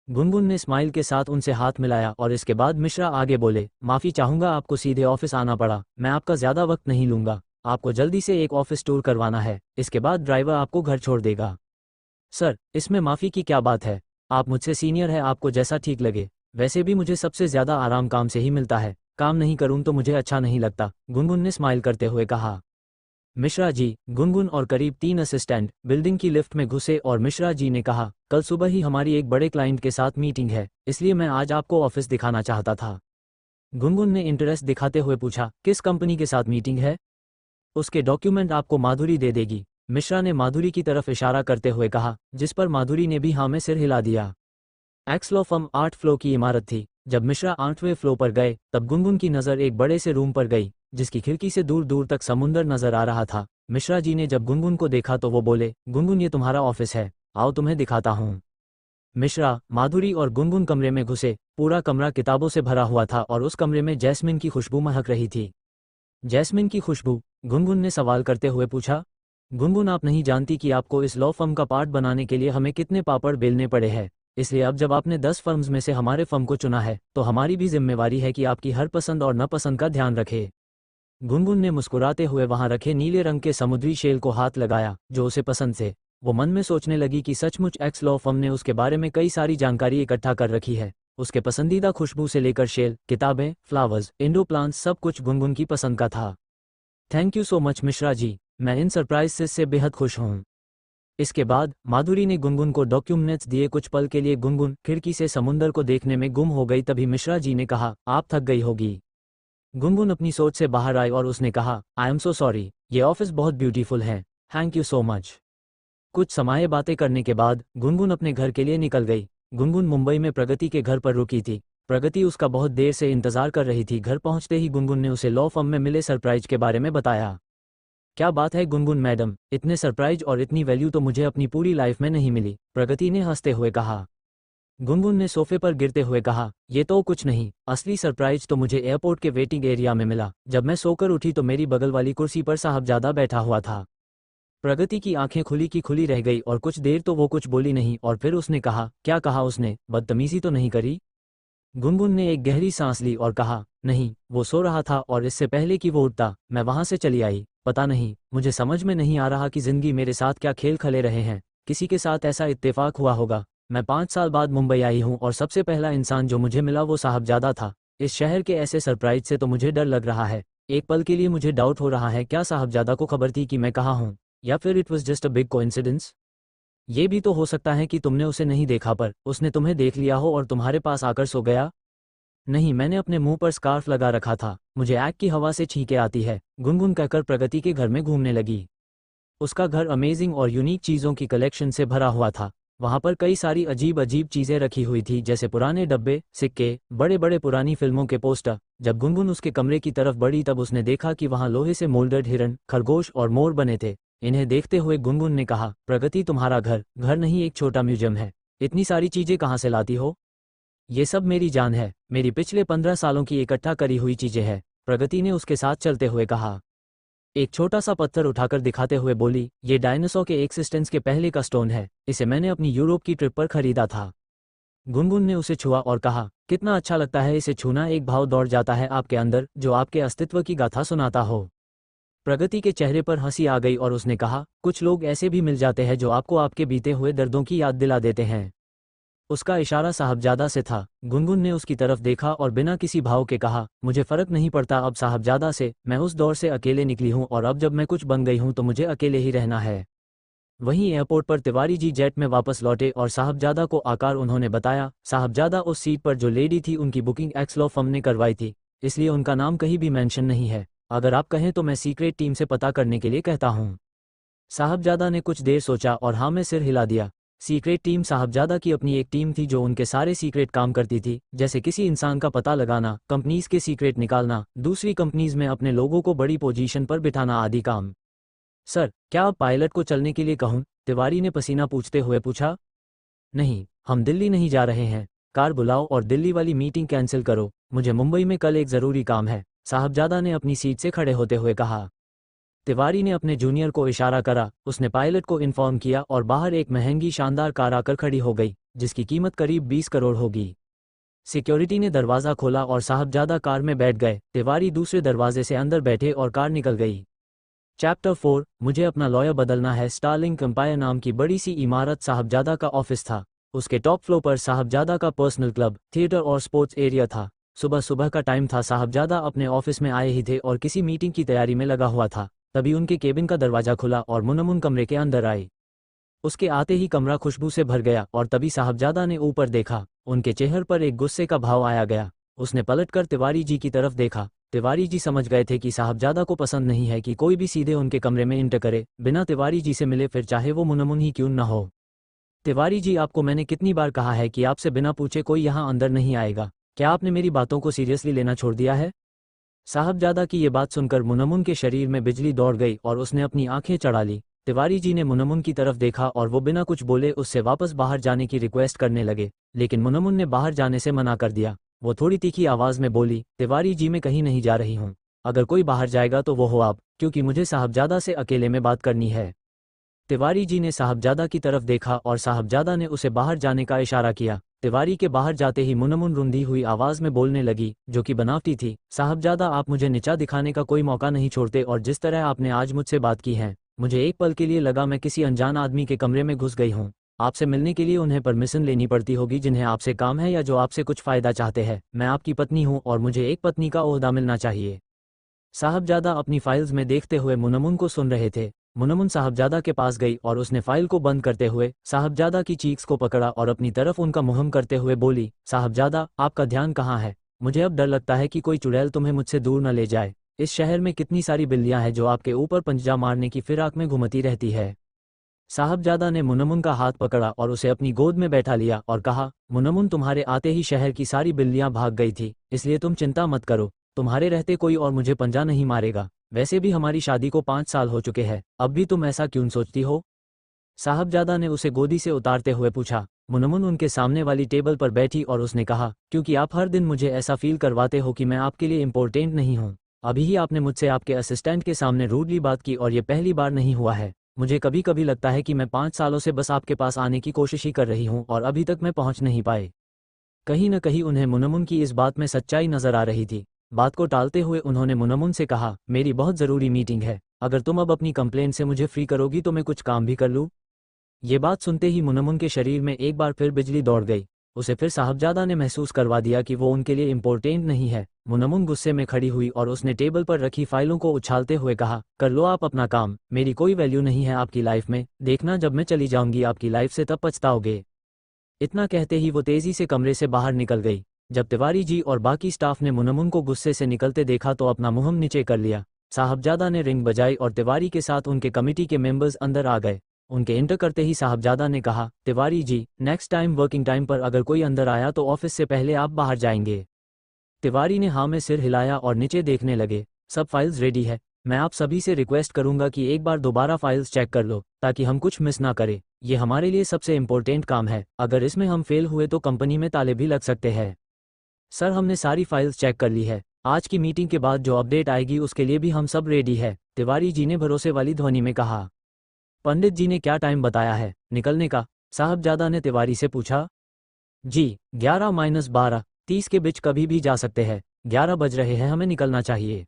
गुनगुन ने स्माइल के साथ उनसे हाथ मिलाया और इसके बाद मिश्रा आगे बोले, माफ़ी चाहूँगा आपको सीधे ऑफिस आना पड़ा, मैं आपका ज़्यादा वक्त नहीं लूँगा। आपको जल्दी से एक ऑफिस टूर करवाना है, इसके बाद ड्राइवर आपको घर छोड़ देगा। सर इसमें माफ़ी की क्या बात है, आप मुझसे सीनियर है, आपको जैसा ठीक लगे। वैसे भी मुझे सबसे ज़्यादा आराम काम से ही मिलता है, काम नहीं करूँ तो मुझे अच्छा नहीं लगता, गुनगुन ने स्माइल करते हुए कहा। मिश्रा जी, गुनगुन और करीब 3 असिस्टेंट बिल्डिंग की लिफ्ट में घुसे और मिश्रा जी ने कहा, कल सुबह ही हमारी एक बड़े क्लाइंट के साथ मीटिंग है, इसलिए मैं आज आपको ऑफिस दिखाना चाहता था। गुनगुन ने इंटरेस्ट दिखाते हुए पूछा, किस कंपनी के साथ मीटिंग है? उसके डॉक्यूमेंट आपको माधुरी दे देगी। मिश्रा ने माधुरी की तरफ इशारा करते हुए कहा, जिस पर माधुरी ने भी हाँ में सिर हिला दिया। एक्स लॉ फर्म 8 फ्लोर की इमारत थी। जब मिश्रा 8वें फ्लोर पर गए तब गुनगुन की नज़र एक बड़े से रूम पर गई जिसकी खिड़की से दूर दूर तक समुंदर नजर आ रहा था। मिश्रा जी ने जब गुनगुन को देखा तो वो बोले, गुनगुन ये तुम्हारा ऑफिस है, आओ तुम्हें दिखाता हूँ। मिश्रा, माधुरी और गुनगुन कमरे में घुसे। पूरा कमरा किताबों से भरा हुआ था और उस कमरे में जैस्मिन की खुशबू महक रही थी। जैस्मिन की खुशबू? गुनगुन ने सवाल करते हुए पूछा। गुनगुन, आप नहीं जानती कि आपको इस लॉ फर्म का पार्ट बनाने के लिए हमें कितने पापड़ बेलने पड़े हैं, इसलिए अब जब आपने 10 फर्म्स में से हमारे फर्म को चुना है तो हमारी भी जिम्मेवारी है कि आपकी हर पसंद और नापसंद का ध्यान रखे। गुनगुन ने मुस्कुराते हुए वहां रखे नीले रंग के समुद्री शेल को हाथ लगाया जो उसे पसंद थे। वो मन में सोचने लगी कि सचमुच एक्स लॉ फर्म ने उसके बारे में कई सारी जानकारी इकट्ठा कर रखी है। उसके पसंदीदा खुशबू से लेकर शेल, किताबें, फ्लावर्स, इंडो प्लांट्स, सब कुछ गुनगुन की पसंद का था। Thank you so much Mishra ji, मैं इन सरप्राइज से बेहद खुश हूँ। इसके बाद माधुरी ने गुनगुन को डॉक्यूमेंट्स दिए। कुछ पल के लिए गुनगुन खिड़की से समुंदर को देखने में गुम हो गई। तभी मिश्रा जी ने कहा, आप थक गई होगी। गुनगुन अपनी सोच से बाहर आई और उसने कहा, आई एम सो सॉरी, ये ऑफिस बहुत ब्यूटीफुल है, थैंक यू सो मच। कुछ समय बातें करने के बाद गुनगुन अपने घर के लिए निकल गई। गुनगुन मुंबई में प्रगति के घर पर रुकी थी। प्रगति उसका बहुत देर से इंतजार कर रही थी। घर पहुंचते ही गुनगुन ने उसे लॉ फर्म में मिले सरप्राइज के बारे में बताया। क्या बात है गुनगुन मैडम, इतने सरप्राइज और इतनी वैल्यू तो मुझे अपनी पूरी लाइफ में नहीं मिली, प्रगति ने हंसते हुए कहा। गुनगुन ने सोफे पर गिरते हुए कहा, ये तो कुछ नहीं, असली सरप्राइज तो मुझे एयरपोर्ट के वेटिंग एरिया में मिला। जब मैं सोकर उठी तो मेरी बगल वाली कुर्सी पर साहबजादा बैठा हुआ था। प्रगति की आंखें खुली की खुली रह गई और कुछ देर तो वो कुछ बोली नहीं और फिर उसने कहा, क्या कहा उसने, बदतमीजी तो नहीं करी? गुनगुन ने एक गहरी सांस ली और कहा, नहीं, वो सो रहा था और इससे पहले कि वो उठता मैं वहां से चली आई। पता नहीं, मुझे समझ में नहीं आ रहा कि जिंदगी मेरे साथ क्या खेल खेले रहे हैं। किसी के साथ ऐसा इत्तेफाक हुआ होगा। मैं 5 साल बाद मुंबई आई हूँ और सबसे पहला इंसान जो मुझे मिला वो साहबजादा था। इस शहर के ऐसे सरप्राइज से तो मुझे डर लग रहा है। एक पल के लिए मुझे डाउट हो रहा है, क्या साहबजादा को खबर थी कि मैं कहाँ हूँ, या फिर it was just a big coincidence. ये भी तो हो सकता है कि तुमने उसे नहीं देखा पर उसने तुम्हें देख लिया हो और तुम्हारे पास आकर सो गया। नहीं, मैंने अपने मुंह पर स्कार्फ लगा रखा था, मुझे आग की हवा से छींकें आती है, गुनगुन कहकर प्रगति के घर में घूमने लगी। उसका घर अमेजिंग और यूनिक चीज़ों की कलेक्शन से भरा हुआ था। वहां पर कई सारी अजीब अजीब चीजें रखी हुई थी, जैसे पुराने डब्बे, सिक्के, बड़े बड़े पुरानी फिल्मों के पोस्टर। जब गुनगुन उसके कमरे की तरफ बढ़ी तब उसने देखा कि वहां लोहे से मोल्डर्ड हिरन, खरगोश और मोर बने थे। इन्हें देखते हुए गुनगुन ने कहा, प्रगति तुम्हारा घर घर नहीं एक छोटा म्यूजियम है। इतनी सारी चीजें कहाँ से लाती हो? ये सब मेरी जान है, मेरी पिछले 15 सालों की इकट्ठा करी हुई चीजें हैं, प्रगति ने उसके साथ चलते हुए कहा। एक छोटा सा पत्थर उठाकर दिखाते हुए बोली, ये डायनासोर के एक्सिस्टेंस के पहले का स्टोन है, इसे मैंने अपनी यूरोप की ट्रिप पर खरीदा था। गुनगुन ने उसे छुआ और कहा, कितना अच्छा लगता है इसे छूना, एक भाव दौड़ जाता है आपके अंदर जो आपके अस्तित्व की गाथा सुनाता हो। प्रगति के चेहरे पर हंसी आ गई और उसने कहा, कुछ लोग ऐसे भी मिल जाते हैं जो आपको आपके बीते हुए दर्दों की याद दिला देते हैं। उसका इशारा साहबजादा से था। गुनगुन ने उसकी तरफ देखा और बिना किसी भाव के कहा, मुझे फर्क नहीं पड़ता अब साहबजादा से, मैं उस दौर से अकेले निकली हूं और अब जब मैं कुछ बन गई हूं तो मुझे अकेले ही रहना है। वहीं एयरपोर्ट पर तिवारी जी जेट में वापस लौटे और साहबजादा को आकार उन्होंने बताया। साहबजादा उस सीट पर जो लेडी थी उनकी बुकिंग एक्स लॉ फर्म ने करवाई थी, इसलिए उनका नाम कहीं भी मेंशन नहीं है। अगर आप कहें तो मैं सीक्रेट टीम से पता करने के लिए कहता हूँ। साहबजादा ने कुछ देर सोचा और हाँ में सिर हिला दिया। सीक्रेट टीम साहबजादा की अपनी एक टीम थी जो उनके सारे सीक्रेट काम करती थी, जैसे किसी इंसान का पता लगाना, कंपनीज के सीक्रेट निकालना, दूसरी कंपनीज में अपने लोगों को बड़ी पोजीशन पर बिठाना आदि काम। सर, क्या आप पायलट को चलने के लिए कहूं? तिवारी ने पसीना पूछते हुए पूछा। नहीं, हम दिल्ली नहीं जा रहे हैं, कार बुलाओ और दिल्ली वाली मीटिंग कैंसिल करो, मुझे मुंबई में कल एक ज़रूरी काम है, साहबजादा ने अपनी सीट से खड़े होते हुए कहा। तिवारी ने अपने जूनियर को इशारा करा, उसने पायलट को इन्फॉर्म किया और बाहर एक महंगी शानदार कार आकर खड़ी हो गई, जिसकी कीमत करीब 20 करोड़ होगी। सिक्योरिटी ने दरवाज़ा खोला और साहबजादा कार में बैठ गए। तिवारी दूसरे दरवाजे से अंदर बैठे और कार निकल गई। चैप्टर 4, मुझे अपना लॉयर बदलना है। स्टारलिंक एम्पायर नाम की बड़ी सी इमारत साहबजादा का ऑफिस था। उसके टॉप फ्लोर पर साहबजादा का पर्सनल क्लब, थिएटर और स्पोर्ट्स एरिया था। सुबह सुबह का टाइम था, साहबजादा अपने ऑफिस में आए ही थे और किसी मीटिंग की तैयारी में लगा हुआ था। तभी उनके केबिन का दरवाजा खुला और मुनमुन कमरे के अंदर आई। उसके आते ही कमरा खुशबू से भर गया और तभी साहबजादा ने ऊपर देखा। उनके चेहरे पर एक गुस्से का भाव आया गया। उसने पलटकर तिवारी जी की तरफ देखा। तिवारी जी समझ गए थे कि साहबजादा को पसंद नहीं है कि कोई भी सीधे उनके कमरे में इंटर करे बिना तिवारी जी से मिले, फिर चाहे वो मुनमुन ही क्यों न हो। तिवारी जी, आपको मैंने कितनी बार कहा है कि आपसे बिना पूछे कोई यहाँ अंदर नहीं आएगा, क्या आपने मेरी बातों को सीरियसली लेना छोड़ दिया है? साहबजादा की ये बात सुनकर मुनमुन के शरीर में बिजली दौड़ गई और उसने अपनी आंखें चढ़ा ली। तिवारी जी ने मुनमुन की तरफ देखा और वो बिना कुछ बोले उससे वापस बाहर जाने की रिक्वेस्ट करने लगे, लेकिन मुनमुन ने बाहर जाने से मना कर दिया। वो थोड़ी तीखी आवाज़ में बोली, तिवारी जी, मैं कहीं नहीं जा रही हूँ, अगर कोई बाहर जाएगा तो वो हो आप, क्योंकि मुझे साहबजादा से अकेले में बात करनी है। तिवारी जी ने साहबजादा की तरफ देखा और साहबजादा ने उसे बाहर जाने का इशारा किया। तिवारी के बाहर जाते ही मुनमुन रुंधी हुई आवाज़ में बोलने लगी, जो कि बनावटी थी, साहबजादा, आप मुझे नीचा दिखाने का कोई मौका नहीं छोड़ते और जिस तरह आपने आज मुझसे बात की है, मुझे एक पल के लिए लगा मैं किसी अनजान आदमी के कमरे में घुस गई हूँ। आपसे मिलने के लिए उन्हें परमिशन लेनी पड़ती होगी जिन्हें आपसे काम है या जो आपसे कुछ फ़ायदा चाहते हैं। मैं आपकी पत्नी हूँ और मुझे एक पत्नी का ओहदा मिलना चाहिए। साहबजादा अपनी फाइल्स में देखते हुए मुनमुन को सुन रहे थे। मुनमुन साहबजादा के पास गई और उसने फाइल को बंद करते हुए साहबजादा की चीक्स को पकड़ा और अपनी तरफ उनका मुहम करते हुए बोली, साहबजादा, आपका ध्यान कहाँ है? मुझे अब डर लगता है कि कोई चुड़ैल तुम्हें मुझसे दूर न ले जाए। इस शहर में कितनी सारी बिल्लियां हैं जो आपके ऊपर पंजा मारने की फिराक में घुमती रहती है। साहबजादा ने मुनमुन का हाथ पकड़ा और उसे अपनी गोद में बैठा लिया और कहा, मुनमुन, तुम्हारे आते ही शहर की सारी बिल्लियां भाग गई थी, इसलिए तुम चिंता मत करो, तुम्हारे रहते कोई और मुझे पंजा नहीं मारेगा। वैसे भी हमारी शादी को 5 साल हो चुके हैं, अब भी तुम ऐसा क्यों सोचती हो? साहबजादा ने उसे गोदी से उतारते हुए पूछा। मुनमुन उनके सामने वाली टेबल पर बैठी और उसने कहा, क्योंकि आप हर दिन मुझे ऐसा फील करवाते हो कि मैं आपके लिए इम्पोर्टेंट नहीं हूँ। अभी ही आपने मुझसे आपके असिस्टेंट के सामने रूडली बात की और ये पहली बार नहीं हुआ है। मुझे कभी कभी लगता है कि मैं 5 सालों से बस आपके पास आने की कोशिश ही कर रही हूँ और अभी तक मैं पहुँच नहीं पाए। कहीं न कहीं उन्हें मुनमुन की इस बात में सच्चाई नजर आ रही थी। बात को टालते हुए उन्होंने मुनमुन से कहा, मेरी बहुत ज़रूरी मीटिंग है, अगर तुम अब अपनी कंप्लेंट से मुझे फ्री करोगी तो मैं कुछ काम भी कर लूँ। ये बात सुनते ही मुनमुन के शरीर में एक बार फिर बिजली दौड़ गई। उसे फिर साहबजादा ने महसूस करवा दिया कि वो उनके लिए इम्पोर्टेंट नहीं है। मुनमुन गुस्से में खड़ी हुई और उसने टेबल पर रखी फाइलों को उछालते हुए कहा, कर लो आप अपना काम, मेरी कोई वैल्यू नहीं है आपकी लाइफ में, देखना जब मैं चली जाऊंगी आपकी लाइफ से तब पछताओगे। इतना कहते ही वो तेजी से कमरे से बाहर निकल गई। जब तिवारी जी और बाकी स्टाफ ने मुनमुन को गुस्से से निकलते देखा तो अपना मुहम नीचे कर लिया। साहबजादा ने रिंग बजाई और तिवारी के साथ उनके कमेटी के मेंबर्स अंदर आ गए। उनके इंटर करते ही साहबजादा ने कहा, Tiwari ji, next time working time पर अगर कोई अंदर आया तो ऑफिस से पहले आप बाहर जाएंगे। तिवारी ने हाँ में सिर हिलाया और नीचे देखने लगे। सब फाइल्स रेडी है। मैं आप सभी से रिक्वेस्ट करूंगा कि एक बार दोबारा फाइल्स चेक कर लो ताकि हम कुछ मिस ना करें। ये हमारे लिए सबसे इम्पोर्टेंट काम है, अगर इसमें हम फेल हुए तो कंपनी में ताले भी लग सकते हैं। सर, हमने सारी फाइल्स चेक कर ली है। आज की मीटिंग के बाद जो अपडेट आएगी उसके लिए भी हम सब रेडी है, तिवारी जी ने भरोसे वाली ध्वनि में कहा। पंडित जी ने क्या टाइम बताया है निकलने का? साहबजादा ने तिवारी से पूछा। जी, 11-12:30 के बीच कभी भी जा सकते हैं। 11 बज रहे हैं, हमें निकलना चाहिए,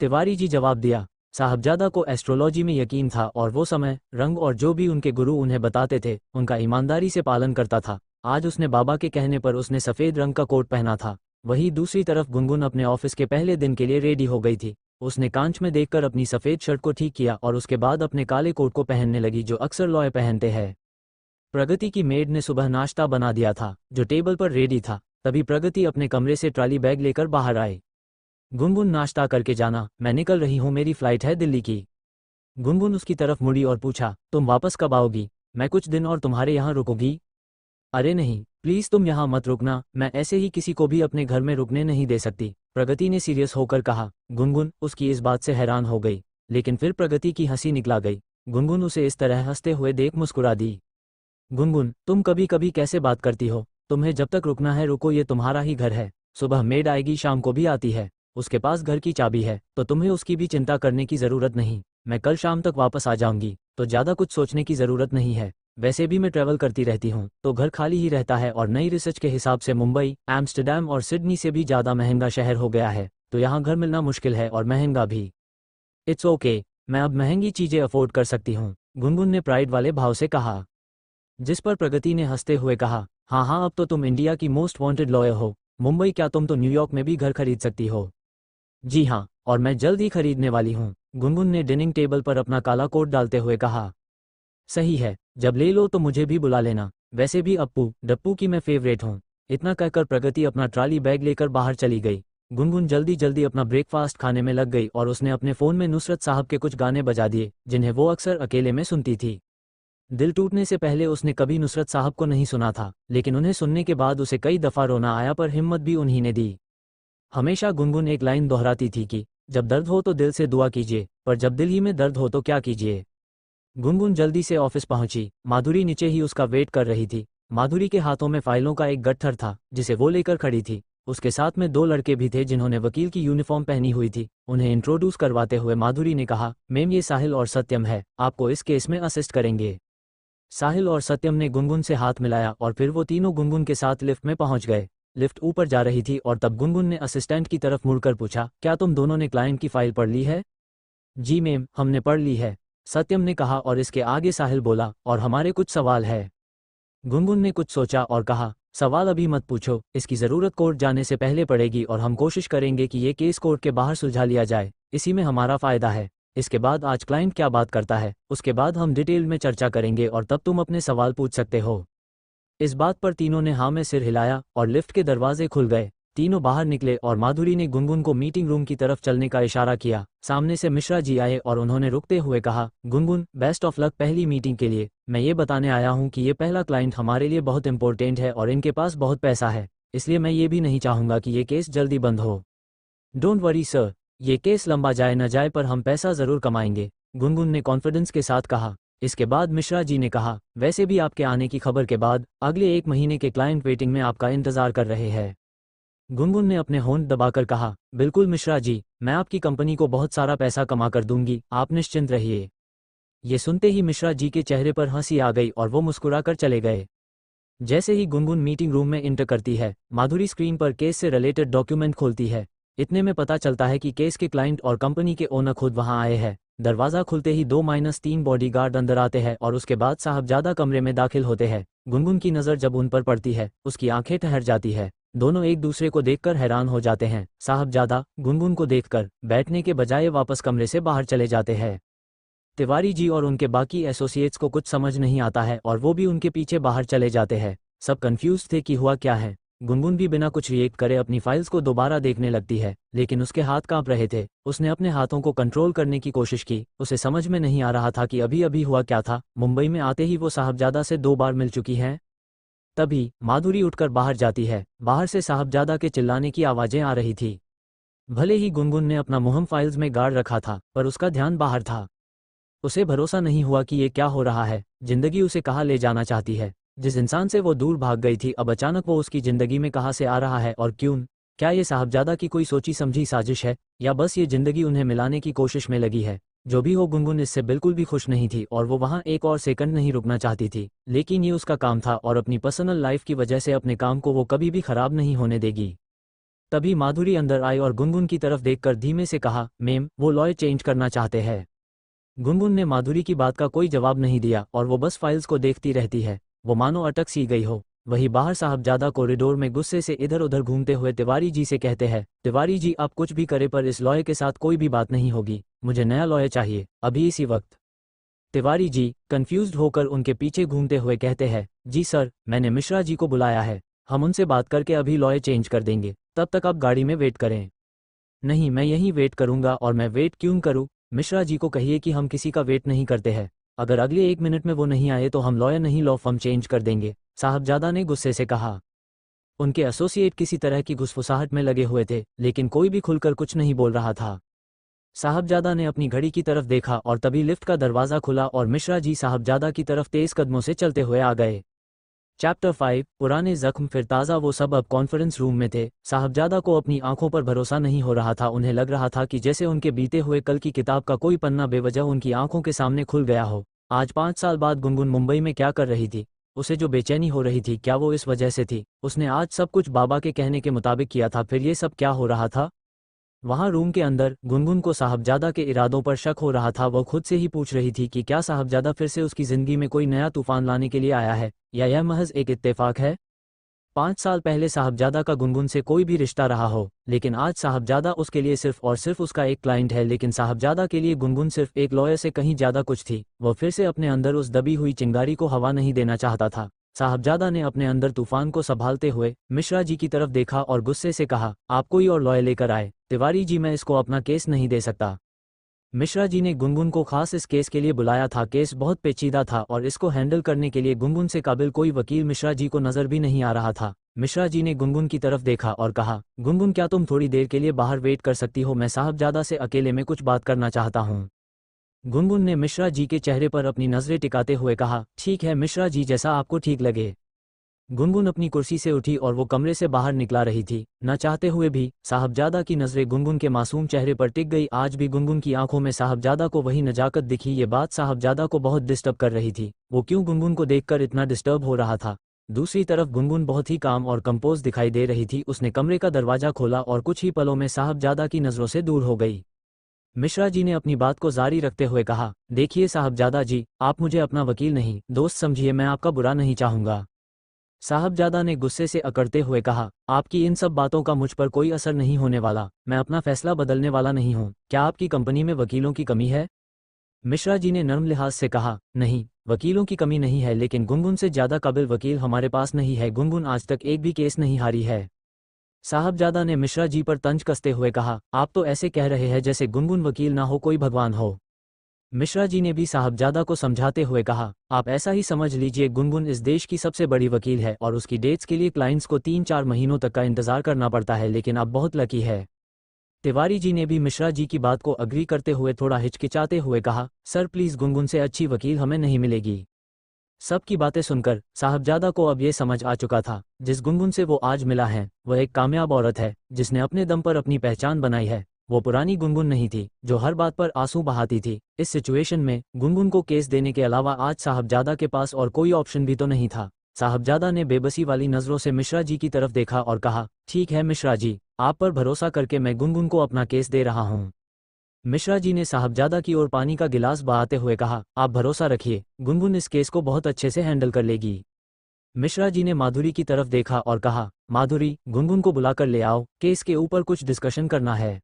तिवारी जी जवाब दिया। साहबजादा को एस्ट्रोलॉजी में यकीन था और वो समय, रंग और जो भी उनके गुरु उन्हें बताते थे उनका ईमानदारी से पालन करता था। आज उसने बाबा के कहने पर उसने सफ़ेद रंग का कोट पहना था। वहीं दूसरी तरफ गुनगुन अपने ऑफिस के पहले दिन के लिए रेडी हो गई थी। उसने कांच में देखकर अपनी सफ़ेद शर्ट को ठीक किया और उसके बाद अपने काले कोट को पहनने लगी जो अक्सर लॉयर पहनते हैं। प्रगति की मेड ने सुबह नाश्ता बना दिया था जो टेबल पर रेडी था। तभी प्रगति अपने कमरे से ट्रॉली बैग लेकर बाहर आई। गुनगुन, नाश्ता करके जाना, मैं निकल रही हूँ, मेरी फ्लाइट है दिल्ली की। गुनगुन उसकी तरफ मुड़ी और पूछा, तुम वापस कब आओगी? मैं कुछ दिन और तुम्हारे यहाँ रुकूंगी। अरे नहीं, प्लीज़ तुम यहाँ मत रुकना, मैं ऐसे ही किसी को भी अपने घर में रुकने नहीं दे सकती, प्रगति ने सीरियस होकर कहा। गुनगुन उसकी इस बात से हैरान हो गई, लेकिन फिर प्रगति की हंसी निकला गई। गुनगुन उसे इस तरह हंसते हुए देख मुस्कुरा दी। गुनगुन, तुम कभी कभी कैसे बात करती हो? तुम्हें जब तक रुकना है रुको, ये तुम्हारा ही घर है। सुबह मेड आएगी, शाम को भी आती है, उसके पास घर की चाबी है, तो तुम्हें उसकी भी चिंता करने की ज़रूरत नहीं। मैं कल शाम तक वापस आ जाऊंगी, तो ज़्यादा कुछ सोचने की ज़रूरत नहीं है। वैसे भी मैं ट्रैवल करती रहती हूँ तो घर खाली ही रहता है, और नई रिसर्च के हिसाब से मुंबई, एम्स्टर्डम और सिडनी से भी ज़्यादा महंगा शहर हो गया है, तो यहाँ घर मिलना मुश्किल है और महंगा भी। इट्स ओके, मैं अब महंगी चीज़ें अफोर्ड कर सकती हूँ, गुनगुन ने प्राइड वाले भाव से कहा। जिस पर प्रगति ने हंसते हुए कहा, हाँ हाँ, अब तो तुम इंडिया की मोस्ट वांटेड लॉयर हो। मुंबई क्या, तुम तो न्यूयॉर्क में भी घर खरीद सकती हो। जी हाँ, और मैं जल्द ही खरीदने वाली हूँ, गुनगुन ने डाइनिंग टेबल पर अपना काला कोट डालते हुए कहा। सही है, जब ले लो तो मुझे भी बुला लेना, वैसे भी अप्पू डप्पू की मैं फेवरेट हूँ। इतना कहकर प्रगति अपना ट्रॉली बैग लेकर बाहर चली गई। गुनगुन जल्दी जल्दी अपना ब्रेकफास्ट खाने में लग गई और उसने अपने फ़ोन में नुसरत साहब के कुछ गाने बजा दिए जिन्हें वो अक्सर अकेले में सुनती थी। दिल टूटने से पहले उसने कभी नुसरत साहब को नहीं सुना था, लेकिन उन्हें सुनने के बाद उसे कई दफ़ा रोना आया, पर हिम्मत भी उन्हीं ने दी। हमेशा गुनगुन एक लाइन दोहराती थी कि जब दर्द हो तो दिल से दुआ कीजिए, पर जब दिल ही में दर्द हो तो क्या कीजिए। गुनगुन जल्दी से ऑफिस पहुंची। माधुरी नीचे ही उसका वेट कर रही थी। माधुरी के हाथों में फाइलों का एक गट्ठर था जिसे वो लेकर खड़ी थी। उसके साथ में 2 लड़के भी थे जिन्होंने वकील की यूनिफॉर्म पहनी हुई थी। उन्हें इंट्रोड्यूस करवाते हुए माधुरी ने कहा, मैम ये साहिल और सत्यम है, आपको इस केस में असिस्ट करेंगे। साहिल और सत्यम ने गुनगुन से हाथ मिलाया और फिर वो तीनों गुनगुन के साथ लिफ्ट में पहुंच गए। लिफ्ट ऊपर जा रही थी और तब गुनगुन ने असिस्टेंट की तरफ मुड़कर पूछा, क्या तुम दोनों ने क्लाइंट की फाइल पढ़ ली है? जी मैम, हमने पढ़ ली है, सत्यम ने कहा, और इसके आगे साहिल बोला, और हमारे कुछ सवाल है। गुनगुन ने कुछ सोचा और कहा, सवाल अभी मत पूछो, इसकी ज़रूरत कोर्ट जाने से पहले पड़ेगी और हम कोशिश करेंगे कि ये केस कोर्ट के बाहर सुलझा लिया जाए, इसी में हमारा फ़ायदा है। इसके बाद आज क्लाइंट क्या बात करता है उसके बाद हम डिटेल में चर्चा करेंगे और तब तुम अपने सवाल पूछ सकते हो। इस बात पर तीनों ने हाँ में सिर हिलाया और लिफ्ट के दरवाजे खुल गए। तीनों बाहर निकले और माधुरी ने गुनगुन को मीटिंग रूम की तरफ चलने का इशारा किया। सामने से मिश्रा जी आए और उन्होंने रुकते हुए कहा, गुनगुन, बेस्ट ऑफ लक पहली मीटिंग के लिए। मैं ये बताने आया हूँ कि ये पहला क्लाइंट हमारे लिए बहुत इंपॉर्टेंट है और इनके पास बहुत पैसा है, इसलिए मैं ये भी नहीं चाहूँगा कि ये केस जल्दी बंद हो। डोंट वरी सर, ये केस लंबा जाए न जाए पर हम पैसा ज़रूर कमाएंगे, गुनगुन ने कॉन्फिडेंस के साथ कहा। इसके बाद मिश्रा जी ने कहा, वैसे भी आपके आने की खबर के बाद अगले 1 महीने के क्लाइंट वेटिंग में आपका इंतज़ार कर रहे हैं। गुनगुन ने अपने होंठ दबाकर कहा, बिल्कुल मिश्रा जी, मैं आपकी कंपनी को बहुत सारा पैसा कमा कर दूंगी, आप निश्चिंत रहिए। ये सुनते ही मिश्रा जी के चेहरे पर हंसी आ गई और वो मुस्कुराकर चले गए। जैसे ही गुनगुन मीटिंग रूम में इंटर करती है, माधुरी स्क्रीन पर केस से रिलेटेड डॉक्यूमेंट खोलती है। इतने में पता चलता है कि केस के क्लाइंट और कंपनी के ओनर खुद वहां आए हैं। दरवाज़ा खुलते ही 2-3 बॉडीगार्ड अंदर आते हैं और उसके बाद साहबजादा कमरे में दाखिल होते हैं। गुनगुन की नज़र जब उन पर पड़ती है, उसकी आंखें ठहर जाती है। दोनों एक दूसरे को देखकर हैरान हो जाते हैं। साहबजादा गुनगुन को देखकर बैठने के बजाय वापस कमरे से बाहर चले जाते हैं। तिवारी जी और उनके बाकी एसोसिएट्स को कुछ समझ नहीं आता है और वो भी उनके पीछे बाहर चले जाते हैं। सब कंफ्यूज थे कि हुआ क्या है। गुनगुन भी बिना कुछ रिएक्ट करे अपनी फाइल्स को दोबारा देखने लगती है, लेकिन उसके हाथ कांप रहे थे। उसने अपने हाथों को कंट्रोल करने की कोशिश की। उसे समझ में नहीं आ रहा था कि अभी अभी हुआ क्या था। मुंबई में आते ही वो साहबजादा से 2 बार मिल चुकी हैं। तभी माधुरी उठकर बाहर जाती है। बाहर से साहबजादा के चिल्लाने की आवाजें आ रही थी। भले ही गुनगुन ने अपना मुंह फाइल्स में गाड़ रखा था, पर उसका ध्यान बाहर था। उसे भरोसा नहीं हुआ कि ये क्या हो रहा है। जिंदगी उसे कहाँ ले जाना चाहती है। जिस इंसान से वो दूर भाग गई थी, अब अचानक वो उसकी जिंदगी में कहाँ से आ रहा है और क्यों? क्या ये साहबजादा की कोई सोची समझी साजिश है, या बस ये जिंदगी उन्हें मिलाने की कोशिश में लगी है? जो भी हो, गुनगुन इससे बिल्कुल भी खुश नहीं थी और वो वहाँ एक और सेकंड नहीं रुकना चाहती थी। लेकिन ये उसका काम था और अपनी पर्सनल लाइफ की वजह से अपने काम को वो कभी भी खराब नहीं होने देगी। तभी माधुरी अंदर आई और गुनगुन की तरफ देखकर धीमे से कहा, मैम, वो लॉयर चेंज करना चाहते हैं। गुनगुन ने माधुरी की बात का कोई जवाब नहीं दिया और वो बस फाइल्स को देखती रहती है। वो मानो अटक सी गई हो। वही बाहर साहबजादा कॉरिडोर में गुस्से से इधर उधर घूमते हुए तिवारी जी से कहते हैं, तिवारी जी, आप कुछ भी करें पर इस लॉयर के साथ कोई भी बात नहीं होगी। मुझे नया लॉयर चाहिए, अभी इसी वक्त। तिवारी जी कंफ्यूज्ड होकर उनके पीछे घूमते हुए कहते हैं, जी सर, मैंने मिश्रा जी को बुलाया है। हम उनसे बात करके अभी लॉयर चेंज कर देंगे। तब तक आप गाड़ी में वेट करें। नहीं, मैं यहीं वेट करूंगा। और मैं वेट क्यों करूं? मिश्रा जी को कहिए कि हम किसी का वेट नहीं करते हैं। अगर अगले 1 मिनट में वो नहीं आए तो हम लॉयर नहीं, लॉ फर्म चेंज कर देंगे, साहबजादा ने गुस्से से कहा। उनके एसोसिएट किसी तरह की घुसफुसाहट में लगे हुए थे, लेकिन कोई भी खुलकर कुछ नहीं बोल रहा था। साहबजादा ने अपनी घड़ी की तरफ देखा और तभी लिफ्ट का दरवाज़ा खुला और मिश्रा जी साहबजादा की तरफ तेज कदमों से चलते हुए आ गए। चैप्टर 5 पुराने जख्म फिर ताज़ा। वो सब अब कॉन्फ्रेंस रूम में थे। साहबजादा को अपनी आंखों पर भरोसा नहीं हो रहा था। उन्हें लग रहा था कि जैसे उनके बीते हुए कल की किताब का कोई पन्ना बेवजह उनकी आंखों के सामने खुल गया हो। आज 5 साल बाद गुनगुन मुंबई में क्या कर रही थी? उसे जो बेचैनी हो रही थी, क्या वो इस वजह से थी? उसने आज सब कुछ बाबा के कहने के मुताबिक किया था, फिर ये सब क्या हो रहा था? वहां रूम के अंदर गुनगुन को साहबजादा के इरादों पर शक हो रहा था। वो खुद से ही पूछ रही थी कि क्या साहबजादा फिर से उसकी जिंदगी में कोई नया तूफान लाने के लिए आया है, या यह महज एक इत्तेफाक है। 5 साल पहले साहबजादा का गुनगुन से कोई भी रिश्ता रहा हो, लेकिन आज साहबजादा उसके लिए सिर्फ और सिर्फ उसका एक क्लाइंट है। लेकिन साहबजादा के लिए गुनगुन सिर्फ एक लॉयर से कहीं ज्यादा कुछ थी। वो फिर से अपने अंदर उस दबी हुई चिंगारी को हवा नहीं देना चाहता था। साहबजादा ने अपने अंदर तूफान को संभालते हुए मिश्रा जी की तरफ देखा और गुस्से से कहा, आप कोई और लॉयर लेकर आए। तिवारी जी, मैं इसको अपना केस नहीं दे सकता। मिश्रा जी ने गुनगुन को खास इस केस के लिए बुलाया था। केस बहुत पेचीदा था और इसको हैंडल करने के लिए गुनगुन से काबिल कोई वकील मिश्रा जी को नजर भी नहीं आ रहा था। मिश्रा जी ने गुनगुन की तरफ देखा और कहा, गुनगुन, क्या तुम थोड़ी देर के लिए बाहर वेट कर सकती हो? मैं साहबजादा से अकेले में कुछ बात करना चाहता हूँ। गुनगुन ने मिश्रा जी के चेहरे पर अपनी नजरें टिकाते हुए कहा, ठीक है मिश्रा जी, जैसा आपको ठीक लगे। गुनगुन अपनी कुर्सी से उठी और वो कमरे से बाहर निकला रही थी। न चाहते हुए भी साहबजादा की नजरें गुनगुन के मासूम चेहरे पर टिक गई। आज भी गुनगुन की आंखों में साहबजादा को वही नजाकत दिखी। ये बात साहबजादा को बहुत डिस्टर्ब कर रही थी। वो क्यों गुनगुन को देखकर इतना डिस्टर्ब हो रहा था? दूसरी तरफ गुनगुन बहुत ही काम और कंपोज दिखाई दे रही थी। उसने कमरे का दरवाजा खोला और कुछ ही पलों में साहबजादा की नजरों से दूर हो गई। मिश्रा जी ने अपनी बात को जारी रखते हुए कहा, देखिए साहबजादा जी, आप मुझे अपना वकील नहीं, दोस्त समझिए। मैं आपका बुरा नहीं चाहूंगा। साहबजादा ने गुस्से से अकड़ते हुए कहा, आपकी इन सब बातों का मुझ पर कोई असर नहीं होने वाला। मैं अपना फैसला बदलने वाला नहीं हूँ। क्या आपकी कंपनी में वकीलों की कमी है? मिश्रा जी ने नर्म लिहाज से कहा, नहीं, वकीलों की कमी नहीं है, लेकिन गुनगुन से ज्यादा काबिल वकील हमारे पास नहीं है। गुनगुन आज तक एक भी केस नहीं हारी है। साहबजादा ने मिश्रा जी पर तंज कसते हुए कहा, आप तो ऐसे कह रहे हैं जैसे गुनगुन वकील ना हो, कोई भगवान हो। मिश्रा जी ने भी साहबजादा को समझाते हुए कहा, आप ऐसा ही समझ लीजिए, गुनगुन इस देश की सबसे बड़ी वकील है और उसकी डेट्स के लिए क्लाइंट्स को 3-4 महीनों तक का इंतजार करना पड़ता है, लेकिन आप बहुत लकी है। तिवारी जी ने भी मिश्रा जी की बात को अग्री करते हुए थोड़ा हिचकिचाते हुए कहा, सर प्लीज, गुनगुन से अच्छी वकील हमें नहीं मिलेगी। सबकी बातें सुनकर साहबजादा को अब ये समझ आ चुका था, जिस गुनगुन से वो आज मिला है वह एक कामयाब औरत है, जिसने अपने दम पर अपनी पहचान बनाई है। वो पुरानी गुनगुन नहीं थी जो हर बात पर आंसू बहाती थी। इस सिचुएशन में गुनगुन को केस देने के अलावा आज साहबजादा के पास और कोई ऑप्शन भी तो नहीं था। साहबजादा ने बेबसी वाली नजरों से मिश्रा जी की तरफ देखा और कहा, ठीक है मिश्रा जी, आप पर भरोसा करके मैं गुनगुन को अपना केस दे रहा हूँ। मिश्रा जी ने साहबजादा की ओर पानी का गिलास बहाते हुए कहा, आप भरोसा रखिए, गुनगुन इस केस को बहुत अच्छे से हैंडल कर लेगी। मिश्रा जी ने माधुरी की तरफ देखा और कहा, माधुरी, गुनगुन को बुलाकर ले आओ, केस के ऊपर कुछ डिस्कशन करना है।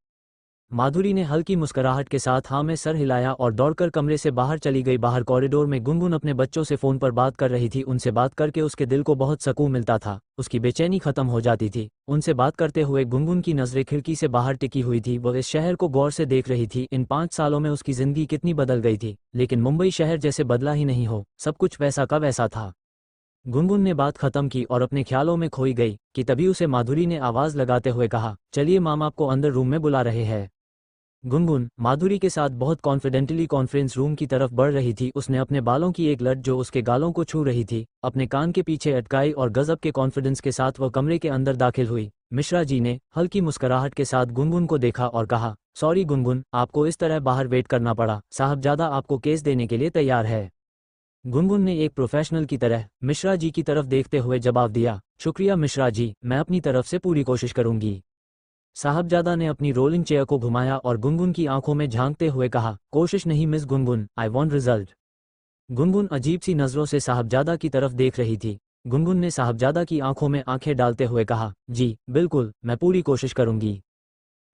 माधुरी ने हल्की मुस्कुराहट के साथ हाँ में सर हिलाया और दौड़कर कमरे से बाहर चली गई। बाहर कॉरिडोर में गुनगुन अपने बच्चों से फ़ोन पर बात कर रही थी। उनसे बात करके उसके दिल को बहुत सुकून मिलता था, उसकी बेचैनी खत्म हो जाती थी। उनसे बात करते हुए गुनगुन की नज़रें खिड़की से बाहर टिकी हुई थी। वह इस शहर को गौर से देख रही थी। इन 5 सालों में उसकी ज़िंदगी कितनी बदल गई थी, लेकिन मुंबई शहर जैसे बदला ही नहीं हो, सब कुछ वैसा का वैसा था। गुनगुन ने बात खत्म की और अपने ख्यालों में खोई गई कि तभी उसे माधुरी ने आवाज़ लगाते हुए कहा, चलिए मामा आपको अंदर रूम में बुला रहे हैं। गुनगुन माधुरी के साथ बहुत कॉन्फिडेंटली कॉन्फ्रेंस रूम की तरफ बढ़ रही थी। उसने अपने बालों की एक लट जो उसके गालों को छू रही थी अपने कान के पीछे अटकाई और गजब के कॉन्फिडेंस के साथ वह कमरे के अंदर दाखिल हुई। मिश्रा जी ने हल्की मुस्कुराहट के साथ गुनगुन को देखा और कहा, सॉरी गुनगुन, आपको इस तरह बाहर वेट करना पड़ा। साहबजादा आपको केस देने के लिए तैयार है। गुनगुन ने एक प्रोफेशनल की तरह मिश्रा जी की तरफ देखते हुए जवाब दिया, शुक्रिया मिश्रा जी, मैं अपनी तरफ से पूरी कोशिश करूंगी। साहबजादा ने अपनी रोलिंग चेयर को घुमाया और गुनगुन की आंखों में झांकते हुए कहा, कोशिश नहीं miss Gungun, I want result. Gungun अजीब सी नज़रों से साहबजादा की तरफ देख रही थी। गुनगुन ने साहबजादा की आंखों में आंखें डालते हुए कहा, जी बिल्कुल, मैं पूरी कोशिश करूंगी।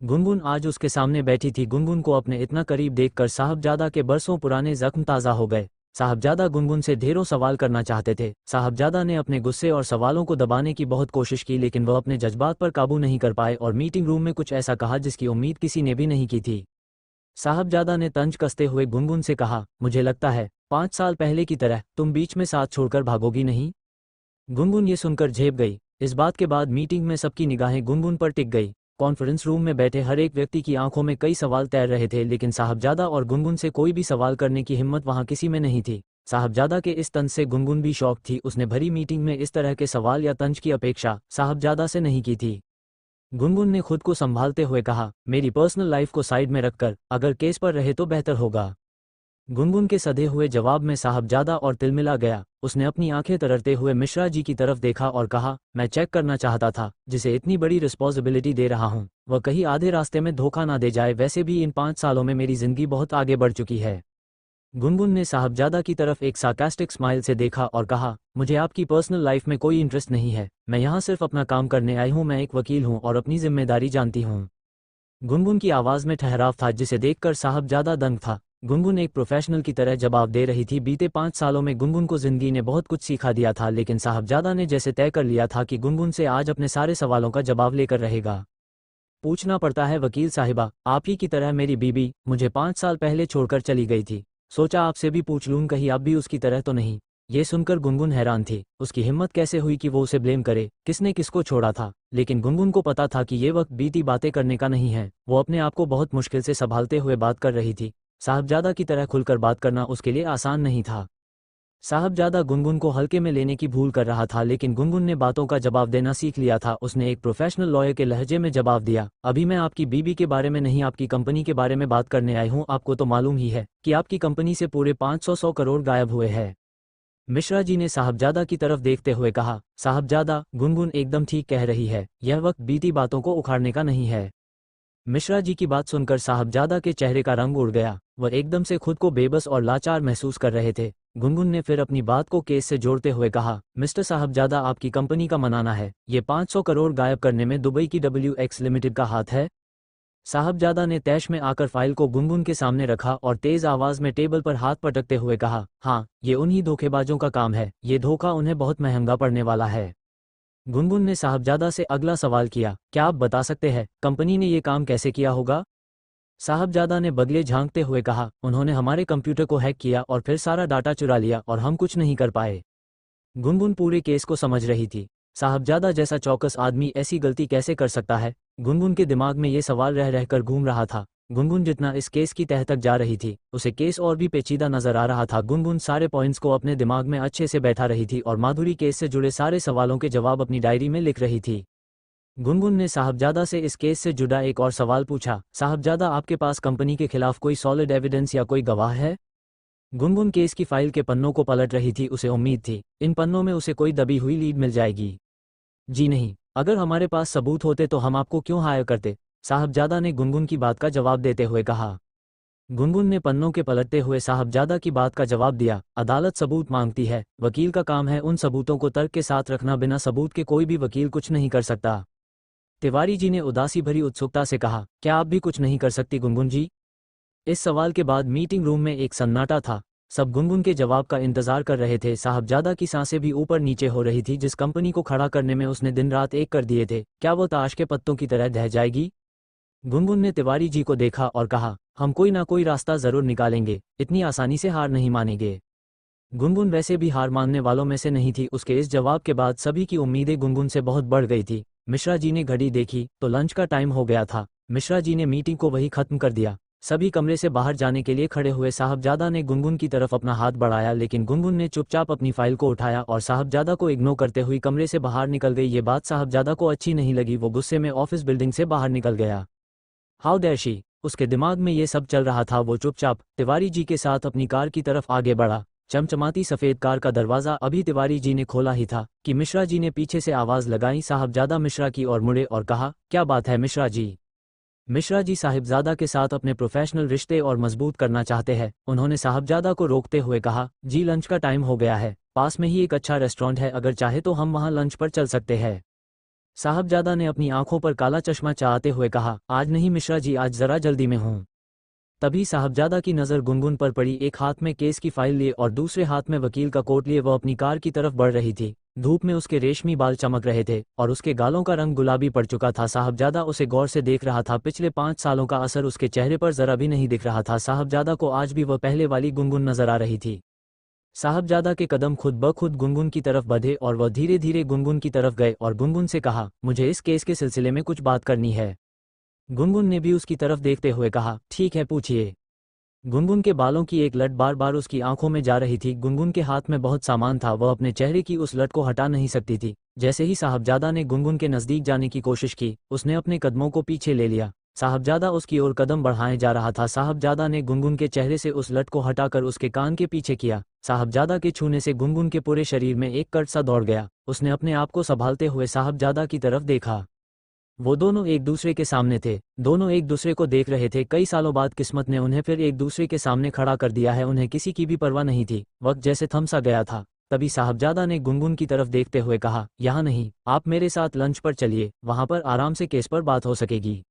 गुनगुन आज उसके सामने बैठी थी। गुनगुन को अपने इतना करीब देखकर साहबजादा के बरसों पुराने जख्म ताज़ा हो गए। साहबजादा गुनगुन से ढेरों सवाल करना चाहते थे। साहबजादा ने अपने गुस्से और सवालों को दबाने की बहुत कोशिश की, लेकिन वह अपने जज्बात पर काबू नहीं कर पाए और मीटिंग रूम में कुछ ऐसा कहा जिसकी उम्मीद किसी ने भी नहीं की थी। साहबजादा ने तंज कसते हुए गुनगुन से कहा, मुझे लगता है 5 साल पहले की तरह तुम बीच में साथ छोड़कर भागोगी नहीं। गुनगुन ये सुनकर झेप गई। इस बात के बाद मीटिंग में सबकी निगाहें गुनगुन पर टिक गई। कॉन्फ्रेंस रूम में बैठे हर एक व्यक्ति की आंखों में कई सवाल तैर रहे थे, लेकिन साहबजादा और गुनगुन से कोई भी सवाल करने की हिम्मत वहां किसी में नहीं थी। साहबजादा के इस तंज से गुनगुन भी शॉक थी। उसने भरी मीटिंग में इस तरह के सवाल या तंज की अपेक्षा साहबजादा से नहीं की थी। गुनगुन ने खुद को संभालते हुए कहा, मेरी पर्सनल लाइफ को साइड में रखकर अगर केस पर रहे तो बेहतर होगा। गुनगुन के सधे हुए जवाब में साहबजादा और तिलमिला गया। उसने अपनी आंखें तरते हुए मिश्रा जी की तरफ देखा और कहा, मैं चेक करना चाहता था, जिसे इतनी बड़ी रिस्पॉन्सिबिलिटी दे रहा हूं, वह कहीं आधे रास्ते में धोखा ना दे जाए। वैसे भी इन 5 सालों में मेरी जिंदगी बहुत आगे बढ़ चुकी है। गुनगुन ने साहबजादा की तरफ एक सार्कास्टिक स्माइल से देखा और कहा, मुझे आपकी पर्सनल लाइफ में कोई इंटरेस्ट नहीं है, मैं यहाँ सिर्फ अपना काम करने आई हूँ। मैं एक वकील हूँ और अपनी जिम्मेदारी जानती हूँ। गुनगुन की आवाज़ में ठहराव था जिसे देखकर साहबजादा दंग था। गुनगुन एक प्रोफेशनल की तरह जवाब दे रही थी। बीते 5 सालों में गुनगुन को जिंदगी ने बहुत कुछ सिखा दिया था, लेकिन साहबजादा ने जैसे तय कर लिया था कि गुनगुन से आज अपने सारे सवालों का जवाब लेकर रहेगा। पूछना पड़ता है वकील साहिबा, आप ही की तरह मेरी बीबी मुझे 5 साल पहले छोड़कर चली गई थी। सोचा आपसे भी पूछ लूं, कहीं आप भी उसकी तरह तो नहीं। ये सुनकर गुनगुन हैरान थी। उसकी हिम्मत कैसे हुई कि वो उसे ब्लेम करे, किसने किसको छोड़ा था। लेकिन गुनगुन को पता था कि ये वक्त बीती बातें करने का नहीं है। वो अपने आप को बहुत मुश्किल से संभालते हुए बात कर रही थी। साहबजादा की तरह खुलकर बात करना उसके लिए आसान नहीं था। साहबजादा गुनगुन को हल्के में लेने की भूल कर रहा था, लेकिन गुनगुन ने बातों का जवाब देना सीख लिया था। उसने एक प्रोफेशनल लॉयर के लहजे में जवाब दिया, अभी मैं आपकी बीबी के बारे में नहीं, आपकी कंपनी के बारे में बात करने आई हूँ। आपको तो मालूम ही है कि आपकी कंपनी से पूरे 500 करोड़ गायब हुए हैं। मिश्रा जी ने साहबजादा की तरफ देखते हुए कहा, साहबजादा, गुनगुन एकदम ठीक कह रही है, यह वक्त बीती बातों को उखाड़ने का नहीं है। मिश्रा जी की बात सुनकर साहबजादा के चेहरे का रंग उड़ गया। वह एकदम से खुद को बेबस और लाचार महसूस कर रहे थे। गुनगुन ने फिर अपनी बात को केस से जोड़ते हुए कहा, मिस्टर साहबजादा, आपकी कंपनी का मनाना है ये 500 करोड़ गायब करने में दुबई की WX लिमिटेड का हाथ है। साहबजादा ने तैश में आकर फाइल को गुनगुन के सामने रखा और तेज आवाज में टेबल पर हाथ पटकते हुए कहा, हाँ, ये उन्हीं धोखेबाजों का काम है। ये धोखा उन्हें बहुत महंगा पड़ने वाला है। गुनगुन ने साहबजादा से अगला सवाल किया, क्या आप बता सकते हैं कंपनी ने ये काम कैसे किया होगा। साहबजादा ने बगले झांकते हुए कहा, उन्होंने हमारे कंप्यूटर को हैक किया और फिर सारा डाटा चुरा लिया और हम कुछ नहीं कर पाए। गुनगुन पूरे केस को समझ रही थी। साहबजादा जैसा चौकस आदमी ऐसी गलती कैसे कर सकता है। गुनगुन के दिमाग में ये सवाल रह रहकर घूम रहा था। गुनगुन जितना इस केस की तह तक जा रही थी, उसे केस और भी पेचीदा नजर आ रहा था। गुनगुन सारे पॉइंट्स को अपने दिमाग में अच्छे से बैठा रही थी और माधुरी केस से जुड़े सारे सवालों के जवाब अपनी डायरी में लिख रही थी। गुनगुन ने साहबजादा से इस केस से जुड़ा एक और सवाल पूछा, साहबजादा, आपके पास कंपनी के खिलाफ कोई सॉलिड एविडेंस या कोई गवाह है। गुनगुन केस की फाइल के पन्नों को पलट रही थी। उसे उम्मीद थी इन पन्नों में उसे कोई दबी हुई लीड मिल जाएगी। जी नहीं, अगर हमारे पास सबूत होते तो हम आपको क्यों हायर करते, साहबजादा ने गुनगुन की बात का जवाब देते हुए कहा। गुनगुन ने पन्नों के पलटते हुए साहबजादा की बात का जवाब दिया, अदालत सबूत मांगती है, वकील का काम है उन सबूतों को तर्क के साथ रखना। बिना सबूत के कोई भी वकील कुछ नहीं कर सकता। तिवारी जी ने उदासी भरी उत्सुकता से कहा, क्या आप भी कुछ नहीं कर सकती गुनगुन जी? इस सवाल के बाद मीटिंग रूम में एक सन्नाटा था। सब गुनगुन के जवाब का इंतजार कर रहे थे। साहबजादा की सांसें भी ऊपर नीचे हो रही थी। जिस कंपनी को खड़ा करने में उसने दिन रात एक कर दिए थे, क्या वो ताश के पत्तों की तरह ढह जाएगी? गुनगुन ने तिवारी जी को देखा और कहा, हम कोई ना कोई रास्ता जरूर निकालेंगे, इतनी आसानी से हार नहीं मानेंगे। गुनगुन वैसे भी हार मानने वालों में से नहीं थी। उसके इस जवाब के बाद सभी की उम्मीदें गुनगुन से बहुत बढ़ गई थी। मिश्रा जी ने घड़ी देखी तो लंच का टाइम हो गया था। मिश्रा जी ने मीटिंग को वही खत्म कर दिया। सभी कमरे से बाहर जाने के लिए खड़े हुए। साहबजादा ने गुनगुन की तरफ अपना हाथ बढ़ाया, लेकिन गुनगुन ने चुपचाप अपनी फाइल को उठाया और साहबजादा को इग्नोर करते हुए कमरे से बाहर निकल गई। ये बात साहबजादा को अच्छी नहीं लगी। वो गुस्से में ऑफिस बिल्डिंग से बाहर निकल गया। हाउ डेयर शी, उसके दिमाग में ये सब चल रहा था। वो चुपचाप तिवारी जी के साथ अपनी कार की तरफ आगे बढ़ा। चमचमाती सफेद कार का दरवाजा अभी तिवारी जी ने खोला ही था कि मिश्रा जी ने पीछे से आवाज लगाई। साहबजादा मिश्रा की ओर मुड़े और कहा, क्या बात है मिश्रा जी? मिश्रा जी साहिबजादा के साथ अपने प्रोफेशनल रिश्ते और मजबूत करना चाहते हैं। उन्होंने साहबजादा को रोकते हुए कहा, जी लंच का टाइम हो गया है, पास में ही एक अच्छा रेस्टोरेंट है, अगर चाहे तो हम वहां लंच पर चल सकते हैं। साहबजादा ने अपनी आंखों पर काला चश्मा चाहते हुए कहा, आज नहीं मिश्रा जी, आज जरा जल्दी में हूँ। तभी साहबजादा की नज़र गुनगुन पर पड़ी। एक हाथ में केस की फाइल लिए और दूसरे हाथ में वकील का कोट लिए वह अपनी कार की तरफ बढ़ रही थी। धूप में उसके रेशमी बाल चमक रहे थे और उसके गालों का रंग गुलाबी पड़ चुका था। साहबजादा उसे गौर से देख रहा था। पिछले 5 सालों का असर उसके चेहरे पर जरा भी नहीं दिख रहा था। साहबजादा को आज भी वह पहले वाली गुनगुन नजर आ रही थी। साहबजादा के कदम खुद ब खुद गुनगुन की तरफ बढ़े और वह धीरे धीरे गुनगुन की तरफ गए और गुनगुन से कहा, मुझे इस केस के सिलसिले में कुछ बात करनी है। गुनगुन ने भी उसकी तरफ देखते हुए कहा, ठीक है पूछिए। गुनगुन के बालों की एक लट बार बार उसकी आंखों में जा रही थी। गुनगुन के हाथ में बहुत सामान था, वह अपने चेहरे की उस लट को हटा नहीं सकती थी। जैसे ही साहबजादा ने गुनगुन के नजदीक जाने की कोशिश की, उसने अपने कदमों को पीछे ले लिया। साहबजादा उसकी ओर कदम बढ़ाए जा रहा था। साहबजादा ने गुनगुन के चेहरे से उस लट को हटाकर उसके कान के पीछे किया। साहबजादा के छूने से गुनगुन के पूरे शरीर में एक कट सा दौड़ गया। उसने अपने आप को संभालते हुए साहबजादा की तरफ देखा। वो दोनों एक दूसरे के सामने थे। दोनों एक दूसरे को देख रहे थे। कई सालों बाद किस्मत ने उन्हें फिर एक दूसरे के सामने खड़ा कर दिया है। उन्हें किसी की भी परवाह नहीं थी। वक्त जैसे थम सा गया था। तभी साहबजादा ने गुनगुन की तरफ देखते हुए कहा, यहाँ नहीं, आप मेरे साथ लंच पर चलिए, वहां पर आराम से केस पर बात हो सकेगी।